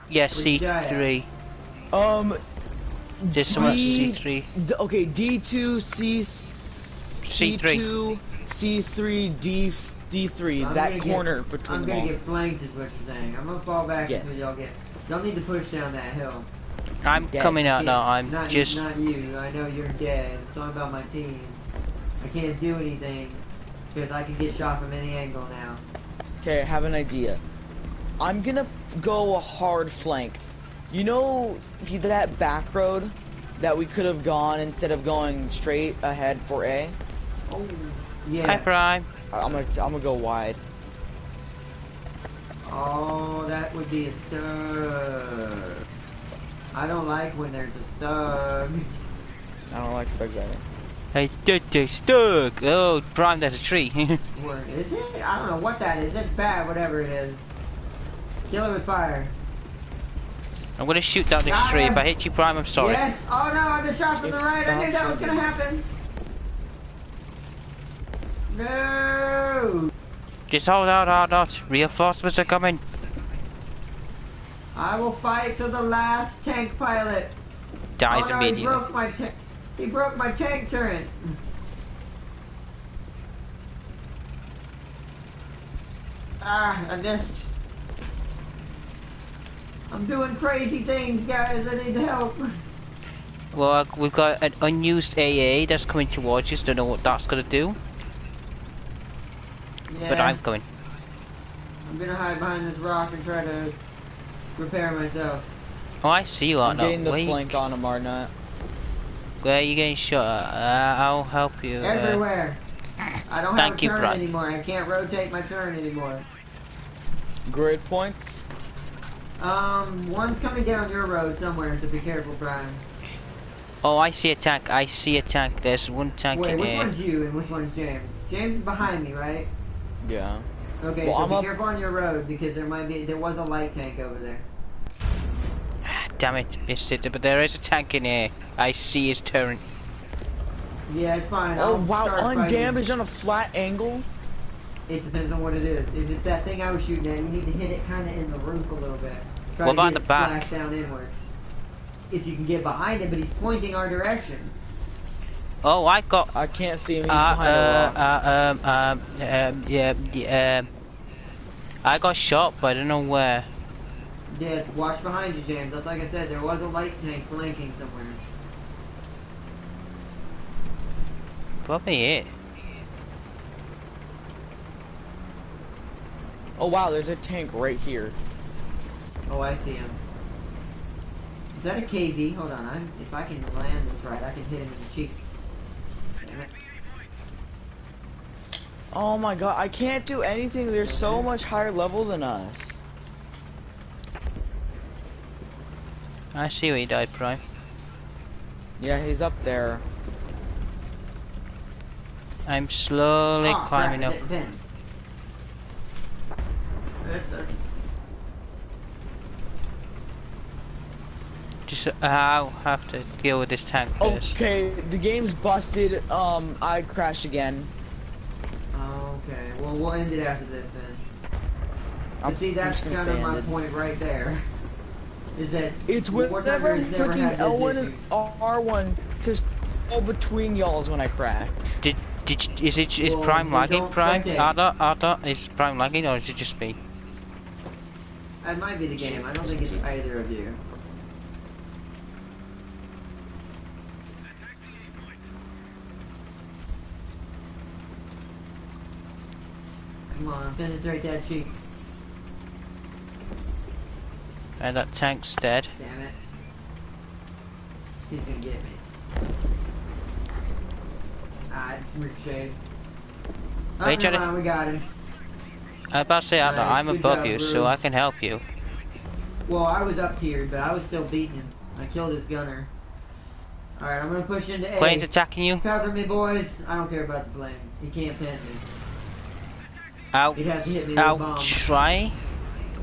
Yes, C3. There's someone at C3. Okay, D2, C3, C3, D3. That corner between them all. I'm gonna get flanked, is what you're saying. I'm gonna fall back until y'all get. Y'all need to push down that hill. I'm coming out now. I'm just. Not you. I know you're dead. I'm talking about my team. I can't do anything because I can get shot from any angle now. Okay, I have an idea. I'm gonna go a hard flank. You know that back road that we could have gone instead of going straight ahead for A? Oh, yeah. Hi, Prime. I'm gonna go wide. Oh, that would be a stug. I don't like when there's a stug. I don't like stugs either. Hey, stuck. Oh, Prime, there's a tree. What is it? I don't know what that is. It's bad, whatever it is. Kill it with fire. I'm gonna shoot down this tree. If I hit you, Prime, I'm sorry. Yes. Oh no, I got shot from the right. I knew that was gonna happen. No. Just hold out. Reinforcements are coming. I will fight to the last tank pilot. Dies immediately. He broke my tank. He broke my tank turret. Ah, I missed. I'm doing crazy things, guys. I need help. Well, we've got an unused AA that's coming towards us. Don't know what that's gonna do. Yeah. But I'm coming. I'm gonna hide behind this rock and try to repair myself. Oh, I see you lot now. I'm getting the flank on him, aren't I? Where are you getting shot? I'll help you. Everywhere. I don't have a turn Brian. anymore. I can't rotate my turn anymore. Grid points? One's coming down your road somewhere, so be careful, Brian. Oh, I see a tank. There's one tank Wait, in which here. one's you and which one's James? James is behind me, right? Yeah. Okay, well, so be careful on your road because there was a light tank over there. Damn it, missed it. But there is a tank in here. I see his turret. Yeah, it's fine. Oh I'll wow, start fighting. undamaged on a flat angle? It depends on what it is. If it's that thing I was shooting at, you need to hit it kind of in the roof a little bit. Try What to about get the it back? slashed down inwards. If you can get behind him, but he's pointing our direction. Oh, I got. I can't see him, he's behind a rock. Yeah. I got shot, but I don't know where. Yeah, it's watch behind you, James. That's like I said, there was a light tank flanking somewhere. Probably it. Oh wow, there's a tank right here. Oh, I see him. Is that a KV? Hold on, if I can land this right, I can hit him in the cheek. Damn it. Oh my god, I can't do anything. They're so much higher level than us. I see where you died, Prime. Yeah, he's up there. I'm slowly climbing up. Just I'll have to deal with this tank first. Okay, the game's busted. I crashed again. Okay, well we'll end it after this then. I'm See, that's just gonna kind of stand my it. point right there. Is that It's War whenever Thunder I'm has never clicking had those L1 and issues. R1 to go between y'all's when I crash. Is Well, Prime then lagging? don't Prime? spectate. Arda, is Prime lagging or is it just me? It might be the game. I don't think it's either of you. Come on, penetrate that cheek. And that tank's dead. Damn it. He's gonna get me. Ah, ricocheted. Oh, Wait, never Johnny. mind, we got him. I'm about to say, Arda, Nice, I'm good above job, you, Bruce. so I can help you. Well, I was up tiered, but I was still beating him. I killed his gunner. Alright, I'm gonna push into A. Plane's attacking you. Cover me, boys. I don't care about the plane. He can't pin me. Out. He'd have to hit me with a bomb. Try.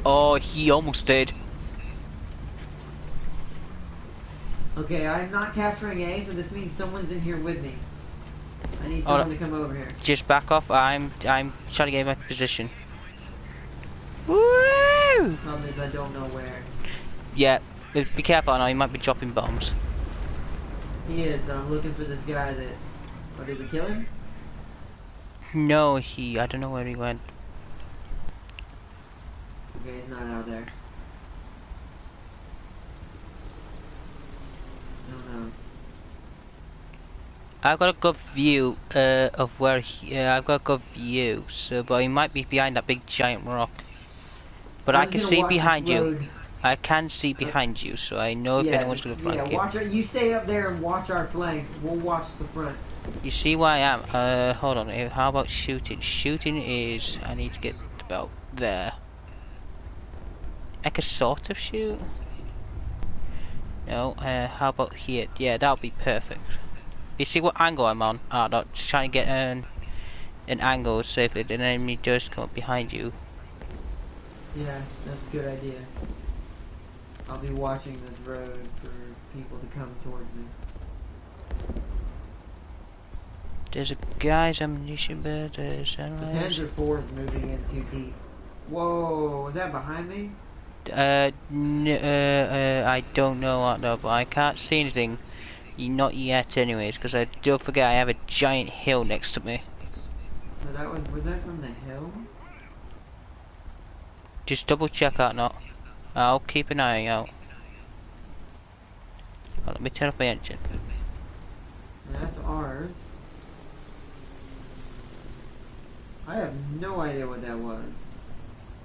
Oh, he almost did. Okay, I'm not capturing A, so this means someone's in here with me. I need someone to come over here. Just back off. I'm trying to get my position. Woo! Problem is I don't know where. Yeah, be careful now. He might be dropping bombs. He is, but I'm looking for this guy that's... Oh, did we kill him? No, I don't know where he went. Okay, he's not out there. No. I've got a good view of where I've got a good view. So, but he might be behind that big giant rock. But I can see behind you. I can see behind you, so I know if anyone's going to flank you. Watch you stay up there and watch our flank. We'll watch the front. You see where I am? Hold on. How about shooting? Shooting is... I need to get about there. I can sort of shoot. No, how about here? Yeah, that'll be perfect. You see what angle I'm on? Not just trying to get an angle so if an enemy does come up behind you. Yeah, that's a good idea. I'll be watching this road for people to come towards me. There's a guy's ammunition bed, there's The Panzer IV is moving in too deep. Whoa, was that behind me? I don't know what though, but I can't see anything. Not yet anyways, because I don't forget I have a giant hill next to me. So that was that from the hill? Just double check that not. I'll keep an eye out. Oh, let me turn off my engine. That's ours. I have no idea what that was.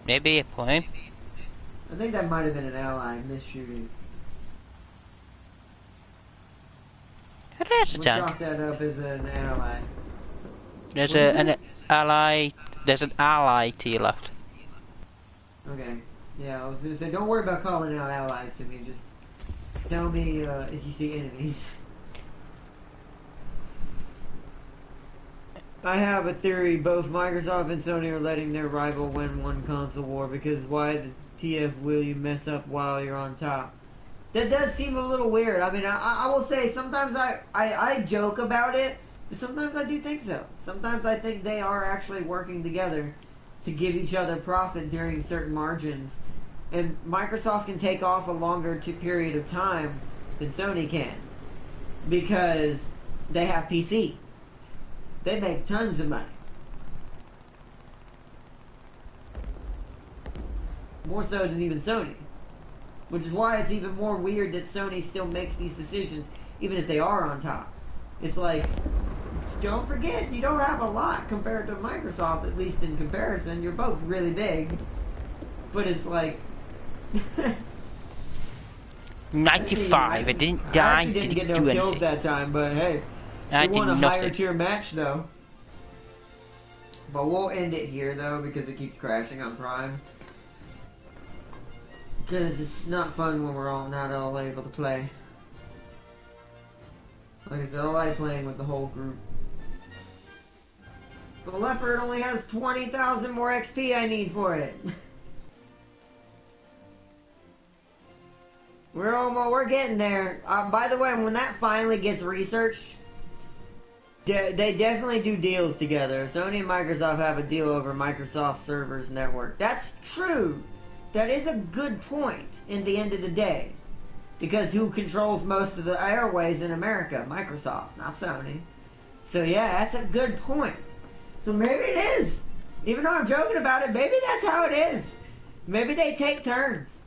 Maybe a plane. I think that might have been an ally misshooting. There's a We'll tank. chalk that up as an ally. There's What is an it? ally. There's an ally to your left. Okay. Yeah, I was gonna say, don't worry about calling out allies to me. Just tell me if you see enemies. I have a theory. Both Microsoft and Sony are letting their rival win one console war because why the TF will you mess up while you're on top? That does seem a little weird. I mean, I will say sometimes I joke about it Sometimes I do think so. Sometimes I think they are actually working together to give each other profit during certain margins. And Microsoft can take off a longer period of time than Sony can. Because they have PC. They make tons of money. More so than even Sony. Which is why it's even more weird that Sony still makes these decisions, even if they are on top. It's like, don't forget, you don't have a lot compared to Microsoft, at least in comparison. You're both really big. But it's like... 95, I didn't die, I didn't get no do kills anything. that time, but hey. I We won did a nothing. higher tier match, though. But we'll end it here, though, because it keeps crashing on Prime. Because it's not fun when we're all not all able to play. Like I said, I like playing with the whole group. The Leopard only has 20,000 more XP I need for it. We're getting there. By the way, when that finally gets researched, they definitely do deals together. Sony and Microsoft have a deal over Microsoft Servers Network. That's true. That is a good point in the end of the day. Because who controls most of the airways in America? Microsoft, not Sony. So yeah, that's a good point. So maybe it is. Even though I'm joking about it, maybe that's how it is. Maybe they take turns.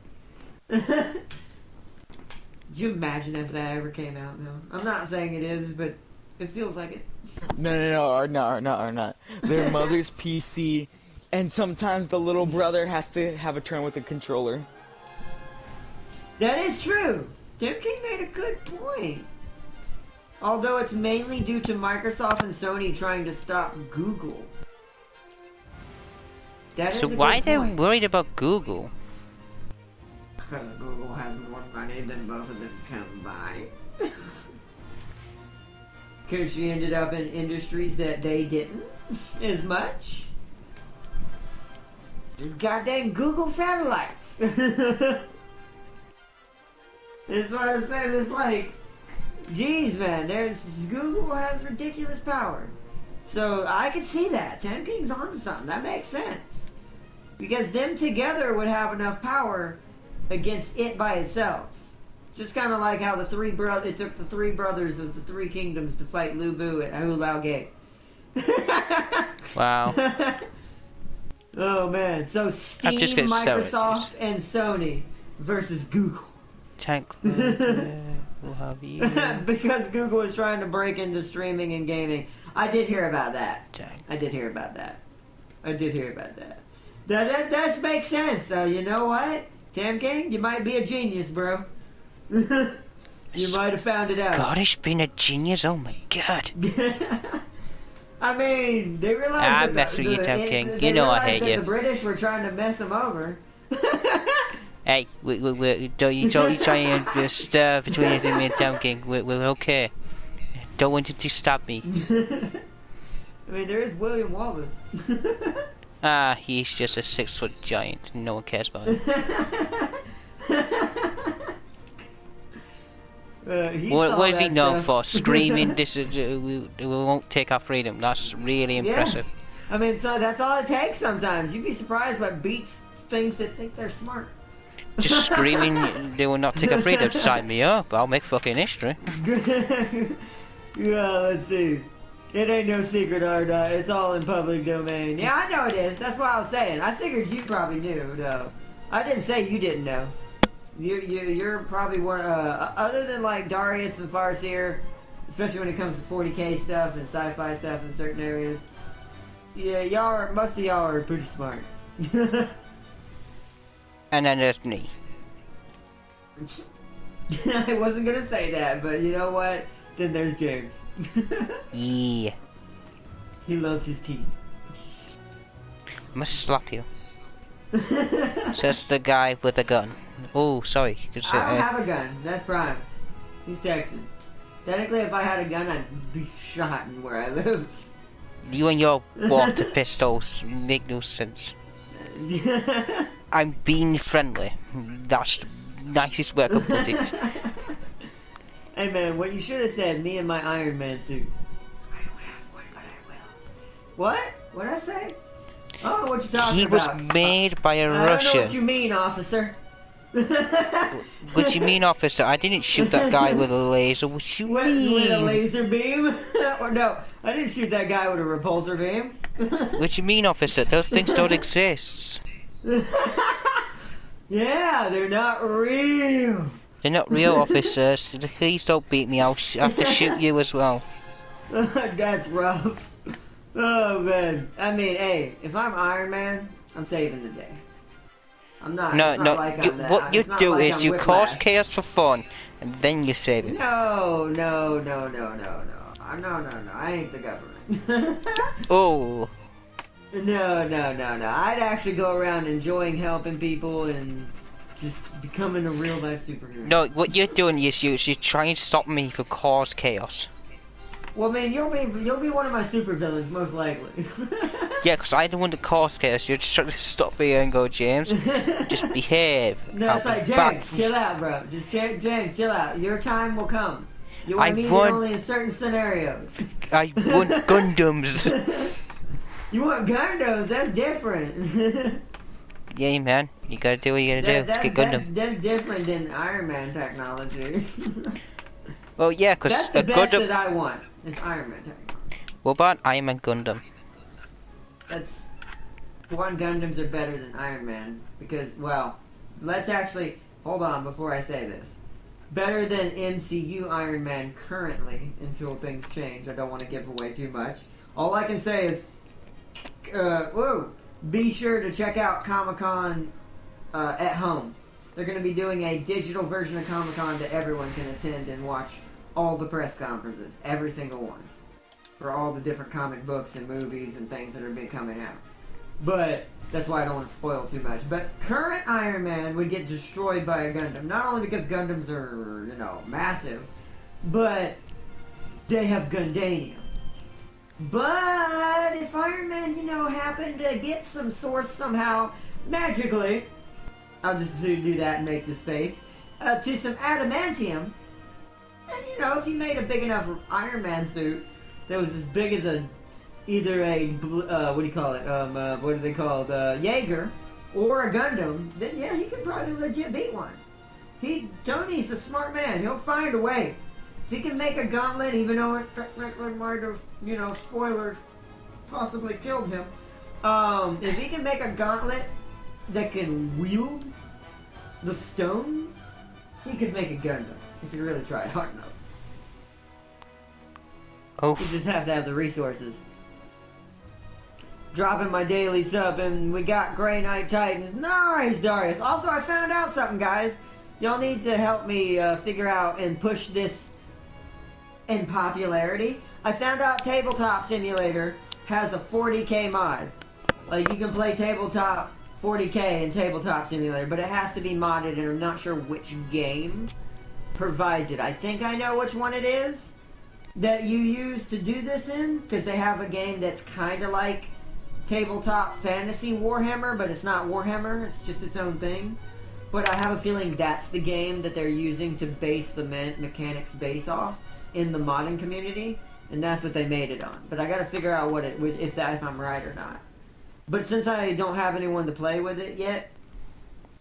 Could you imagine if that ever came out? No. I'm not saying it is, but it feels like it. No, or not. Their mother's PC, and sometimes the little brother has to have a turn with the controller. That is true. Tim King made a good point. Although it's mainly due to Microsoft and Sony trying to stop Google. That is So a good why are they point. worried about Google? Because Google has more money than both of them combined. Because she ended up in industries that they didn't as much. Goddamn Google satellites. That's what I said. It's like, geez, man, Google has ridiculous power. So I can see that. Ten King's onto something. That makes sense. Because them together would have enough power against it by itself. Just kind of like how it took the three brothers of the three kingdoms to fight Lu Bu at Hulao Gate. Wow. Oh man, so Steam, I'm just gonna sell it, Microsoft, and Sony versus Google. Tank. We'll have you. Because Google is trying to break into streaming and gaming. I did hear about that. Tank. I did hear about that. That does make sense. You know what? Tam King, you might be a genius, bro. You might have found it out. God, he's been a genius. Oh my god. I mean, they realized I'm messing with you, Tam King. You know I hate you. The British were trying to mess them over. Hey, don't you try and stir between me and Tam King. We're okay. Don't want you to stop me. I mean, there is William Wallace. He's just a 6-foot giant. No one cares about him. What is he known for? Screaming, "This is we won't take our freedom." That's really impressive. Yeah. I mean, so that's all it takes sometimes. You'd be surprised what beats things that think they're smart. Just screaming, "They will not take our freedom." Sign me up. I'll make fucking history. Yeah, let's see. It ain't no secret, Arda. It's all in public domain. Yeah, I know it is. That's what I was saying. I figured you probably knew, though. I didn't say you didn't know. You're probably one, other than like Darius and Farseer, especially when it comes to 40k stuff and sci-fi stuff in certain areas. Yeah, most of y'all are pretty smart. And then there's me. I wasn't gonna say that, but you know what? Then there's James. Yeah. He loves his tea. I must slap you. Says the guy with a gun. Oh, sorry. I don't have a gun. That's Prime. He's texting. Technically, if I had a gun, I'd be shot in where I live. You and your water pistols make no sense. I'm being friendly. That's the nicest way I could put it. Hey man, what you should have said, me and my Iron Man suit. What? What'd I say? I don't know what you're talking He was about. made by a I don't know what Russian. you mean, officer. What do you mean, officer? I didn't shoot that guy with a laser. What you mean? With a laser beam? Or no, I didn't shoot that guy with a repulsor beam. What do you mean, officer? Those things don't exist. Yeah, they're not real. They're not real, officers. Please don't beat me. I'll have to shoot you as well. That's rough. Oh man. I mean, hey, if I'm Iron Man, I'm saving the day. I'm not. No, it's not no. like You, I'm that. what you It's not do like is I'm you cause Whiplash. chaos for fun, and then you save it. No. No. I ain't the government. Oh. No. I'd actually go around enjoying helping people and just becoming a real life superhero. No, what you're doing is you're trying to stop me from cause chaos. Well, man, you'll be one of my supervillains most likely. Yeah, because I don't want to cause chaos. You're just trying to stop me and go, James. Just behave. No, it's I'll like be back. James, chill out, bro. Just James, chill out. Your time will come. You I will need it want- only in certain scenarios. I want Gundams. You want Gundams? That's different. Yeah, man. You gotta do what you gotta do. Let's get Gundam. That's different than Iron Man technology. Well, yeah, because That's a the best Gundam. that I want. Is Iron Man technology. What about Iron Man Gundam? That's one. Gundams are better than Iron Man because, well, let's actually hold on before I say this. Better than MCU Iron Man currently until things change. I don't want to give away too much. All I can say is, be sure to check out Comic-Con at home. They're going to be doing a digital version of Comic-Con that everyone can attend and watch all the press conferences, every single one, for all the different comic books and movies and things that are been coming out. But that's why I don't want to spoil too much. But current Iron Man would get destroyed by a Gundam, not only because Gundams are, massive, but they have Gundanium. But if Iron Man, happened to get some source somehow, magically, I'll just do that and make this face, to some adamantium, and if he made a big enough Iron Man suit that was as big as either a, what do you call it, what are they called, Jaeger, or a Gundam, then yeah, he could probably legit beat one. Tony's a smart man, he'll find a way. If he can make a gauntlet, even though it might have, spoilers, possibly killed him, if he can make a gauntlet that can wield the stones, he could make a Gundam, if he really tried hard enough. Oh. You just have to have the resources. Dropping my daily sub, and we got Grey Knight Titans. Nice, Darius. Also, I found out something, guys. Y'all need to help me figure out and push this in popularity. I found out Tabletop Simulator has a 40k mod. Like, you can play Tabletop 40k in Tabletop Simulator, but it has to be modded, and I'm not sure which game provides it. I think I know which one it is that you use to do this in, because they have a game that's kind of like Tabletop Fantasy Warhammer, but it's not Warhammer, it's just its own thing. But I have a feeling that's the game that they're using to base the mechanics base off in the modding community, and that's what they made it on. But I gotta figure out what if I'm right or not. But since I don't have anyone to play with it yet,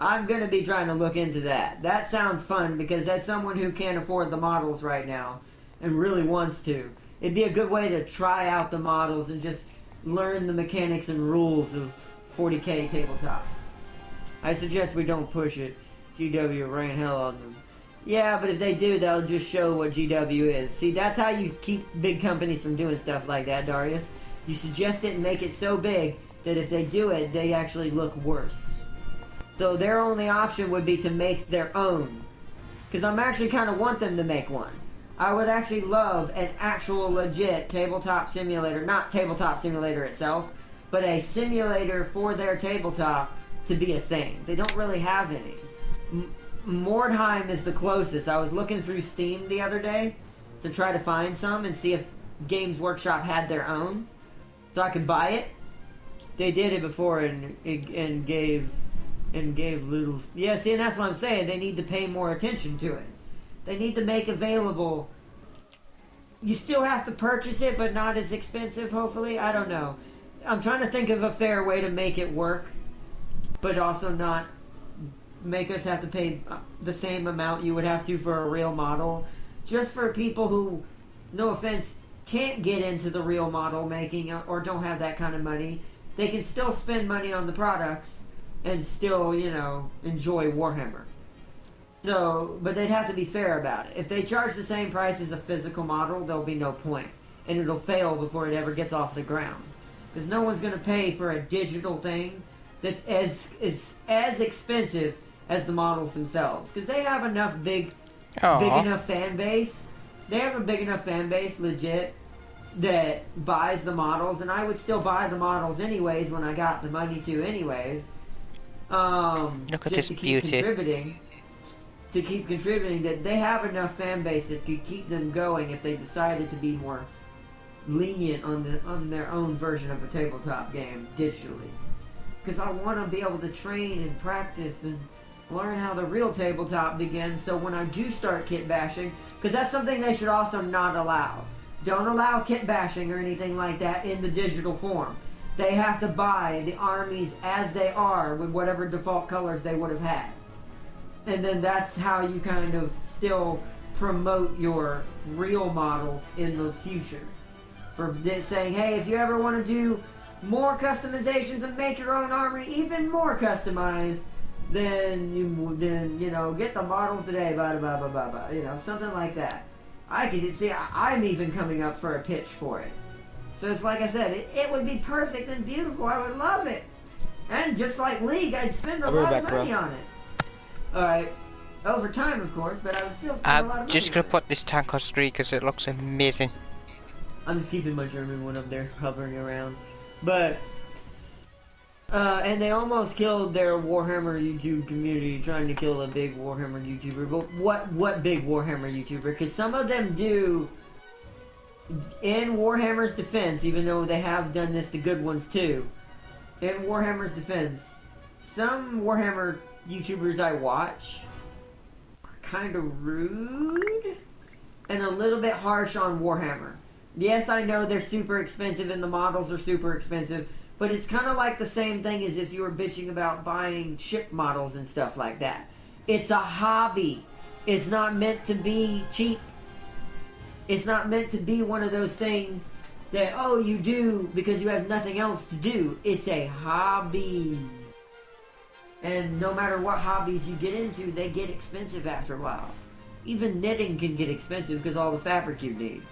I'm gonna be trying to look into that. That sounds fun, because as someone who can't afford the models right now, and really wants to, it'd be a good way to try out the models and just learn the mechanics and rules of 40k tabletop. I suggest we don't push it. GW ran hell on them. Yeah, but if they do, they'll just show what GW is. See, that's how you keep big companies from doing stuff like that, Darius. You suggest it and make it so big that if they do it, they actually look worse. So their only option would be to make their own. Because I'm actually kind of want them to make one. I would actually love an actual legit tabletop simulator, not tabletop simulator itself, but a simulator for their tabletop to be a thing. They don't really have any. Mordheim is the closest. I was looking through Steam the other day to try to find some and see if Games Workshop had their own, so I could buy it. They did it before and gave little. Yeah, see, and that's what I'm saying. They need to pay more attention to it. They need to make available you still have to purchase it, but not as expensive, hopefully. I don't know. I'm trying to think of a fair way to make it work, but also not make us have to pay the same amount you would have to for a real model. Just for people who, no offense, can't get into the real model making or don't have that kind of money, they can still spend money on the products and still, you know, enjoy Warhammer. So, but they'd have to be fair about it. If they charge the same price as a physical model, there'll be no point. And it'll fail before it ever gets off the ground. Because no one's going to pay for a digital thing that's as expensive as the models themselves. Because they have enough big enough fan base. They have a big enough fan base, legit, that buys the models. And I would still buy the models anyways when I got the money to anyways. Look at this beauty. To keep contributing, that they have enough fan base that could keep them going if they decided to be more lenient on their own version of a tabletop game digitally. Because I want to be able to train and practice and learn how the real tabletop begins, so when I do start kit bashing, because that's something they should also not allow. Don't allow kit bashing or anything like that in the digital form. They have to buy the armies as they are with whatever default colors they would have had. And then that's how you kind of still promote your real models in the future. For saying, hey, if you ever want to do more customizations and make your own army even more customized, then you know, get the models today, blah blah blah blah blah. You know, something like that. I could see. I'm even coming up for a pitch for it. So it's like I said, it would be perfect and beautiful. I would love it. And just like League, I'd spend a lot of money on it. Alright. Over time, of course, but I would still spend a lot of money. I'm just gonna put this tank on screen because it looks amazing. I'm just keeping my German one up there hovering around. But, and they almost killed their Warhammer YouTube community trying to kill a big Warhammer YouTuber. But what big Warhammer YouTuber? Because some of them do, in Warhammer's defense, even though they have done this to good ones too, in Warhammer's defense, some Warhammer YouTubers I watch are kind of rude and a little bit harsh on Warhammer. Yes, I know they're super expensive and the models are super expensive, but it's kind of like the same thing as if you were bitching about buying ship models and stuff like that. It's a hobby. It's not meant to be cheap. It's not meant to be one of those things that, oh, you do because you have nothing else to do. It's a hobby. And no matter what hobbies you get into, they get expensive after a while. Even knitting can get expensive because all the fabric you need.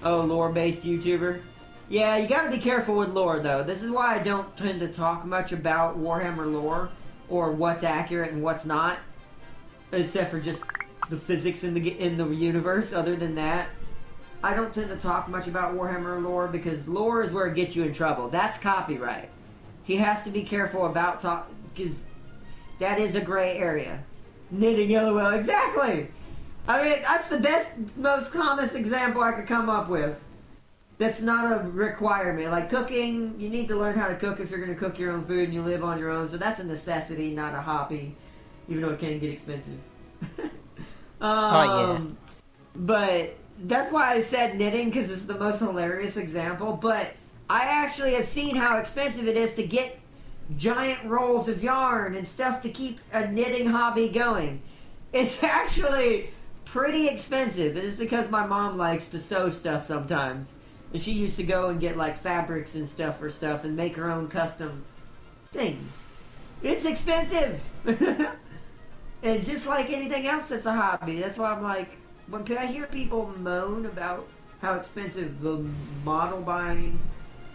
Oh, lore-based YouTuber? Yeah, you gotta be careful with lore, though. This is why I don't tend to talk much about Warhammer lore, or what's accurate and what's not. Except for just the physics in the universe. Other than that, I don't tend to talk much about Warhammer lore, because lore is where it gets you in trouble. That's copyright. He has to be careful about because that is a gray area. Knitting LOL, exactly! I mean, that's the best, most commonest example I could come up with. That's not a requirement. Like cooking, you need to learn how to cook if you're going to cook your own food and you live on your own. So that's a necessity, not a hobby, even though it can get expensive. Oh, yeah. But that's why I said knitting, because it's the most hilarious example. But I actually have seen how expensive it is to get giant rolls of yarn and stuff to keep a knitting hobby going. It's actually pretty expensive. It's because my mom likes to sew stuff sometimes. And she used to go and get like fabrics and stuff for stuff and make her own custom things. It's expensive! And just like anything else that's a hobby, that's why I'm like, when I hear people moan about how expensive the model buying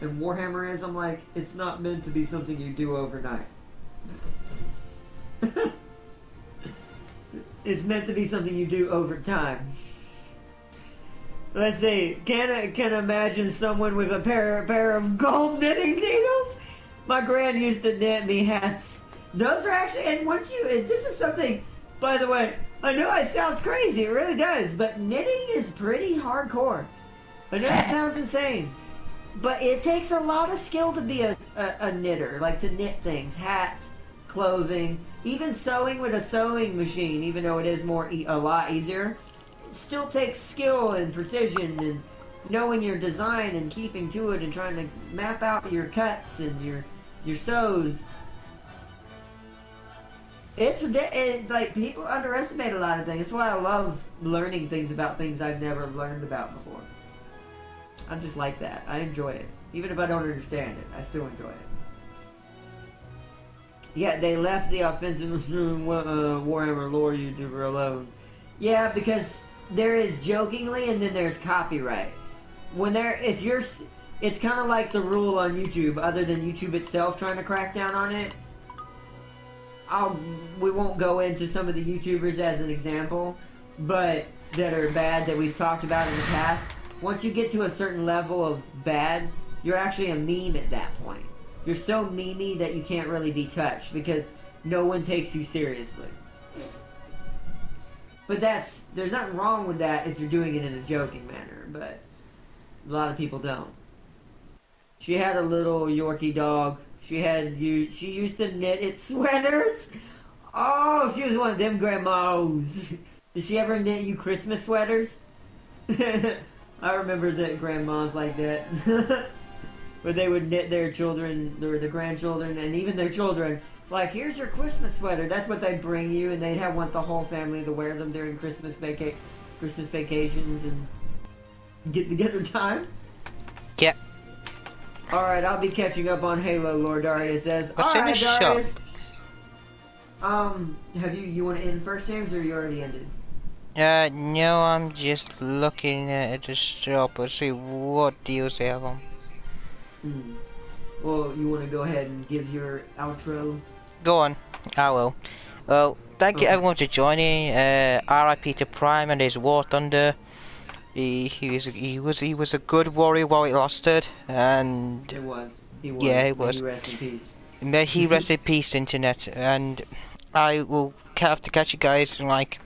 and Warhammer is, I'm like, it's not meant to be something you do overnight. It's meant to be something you do over time. Let's see. Can imagine someone with a pair of gold knitting needles. My gran used to knit me hats. Those are actually, and once you, this is something, by the way, I know it sounds crazy, it really does, but knitting is pretty hardcore. I know it sounds insane, but it takes a lot of skill to be a knitter, like to knit things, hats, clothing, even sewing with a sewing machine, even though it is a lot easier. still takes skill and precision and knowing your design and keeping to it and trying to map out your cuts and your sews. It's like people underestimate a lot of things. That's why I love learning things about things I've never learned about before. I'm just like that. I enjoy it. Even if I don't understand it, I still enjoy it. Yeah, they left the offensive Warhammer lore YouTuber alone. Yeah, because there is jokingly and then there's copyright. It's kind of like the rule on YouTube, other than YouTube itself trying to crack down on it. We won't go into some of the YouTubers as an example, but that are bad that we've talked about in the past. Once you get to a certain level of bad, you're actually a meme at that point. You're so memey that you can't really be touched because no one takes you seriously. But there's nothing wrong with that if you're doing it in a joking manner, but a lot of people don't. She had a little Yorkie dog. She used to knit its sweaters. Oh, she was one of them grandmas. Did she ever knit you Christmas sweaters? I remember that grandmas like that. Where they would knit their children, or the grandchildren, and even their children. It's like, here's your Christmas sweater. That's what they'd bring you, and they'd want the whole family to wear them during Christmas vacations and get together time. Yep. Alright, I'll be catching up on Halo, Lord Darius says. Alright, Darius. You want to end first, James, or you already ended? No, I'm just looking at the shop and see what deals they have on. Well, you want to go ahead and give your outro? Go on, I will. Well, thank you everyone for joining. R.I.P. to Prime and his War Thunder. He was a good warrior while he lost it, and he was. Yeah, he was. May he rest in peace. May he rest in peace, internet. And I will have to catch you guys in like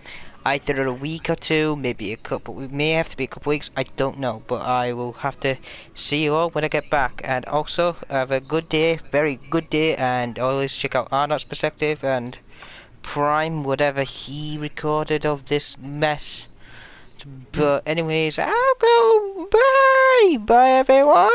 either a week or two, maybe a couple. We may have to be a couple weeks. I don't know, but I will have to see you all when I get back. And also have a good day, very good day, and always check out Arnott's perspective and Prime, whatever he recorded of this mess. But anyways, I'll go. Bye everyone.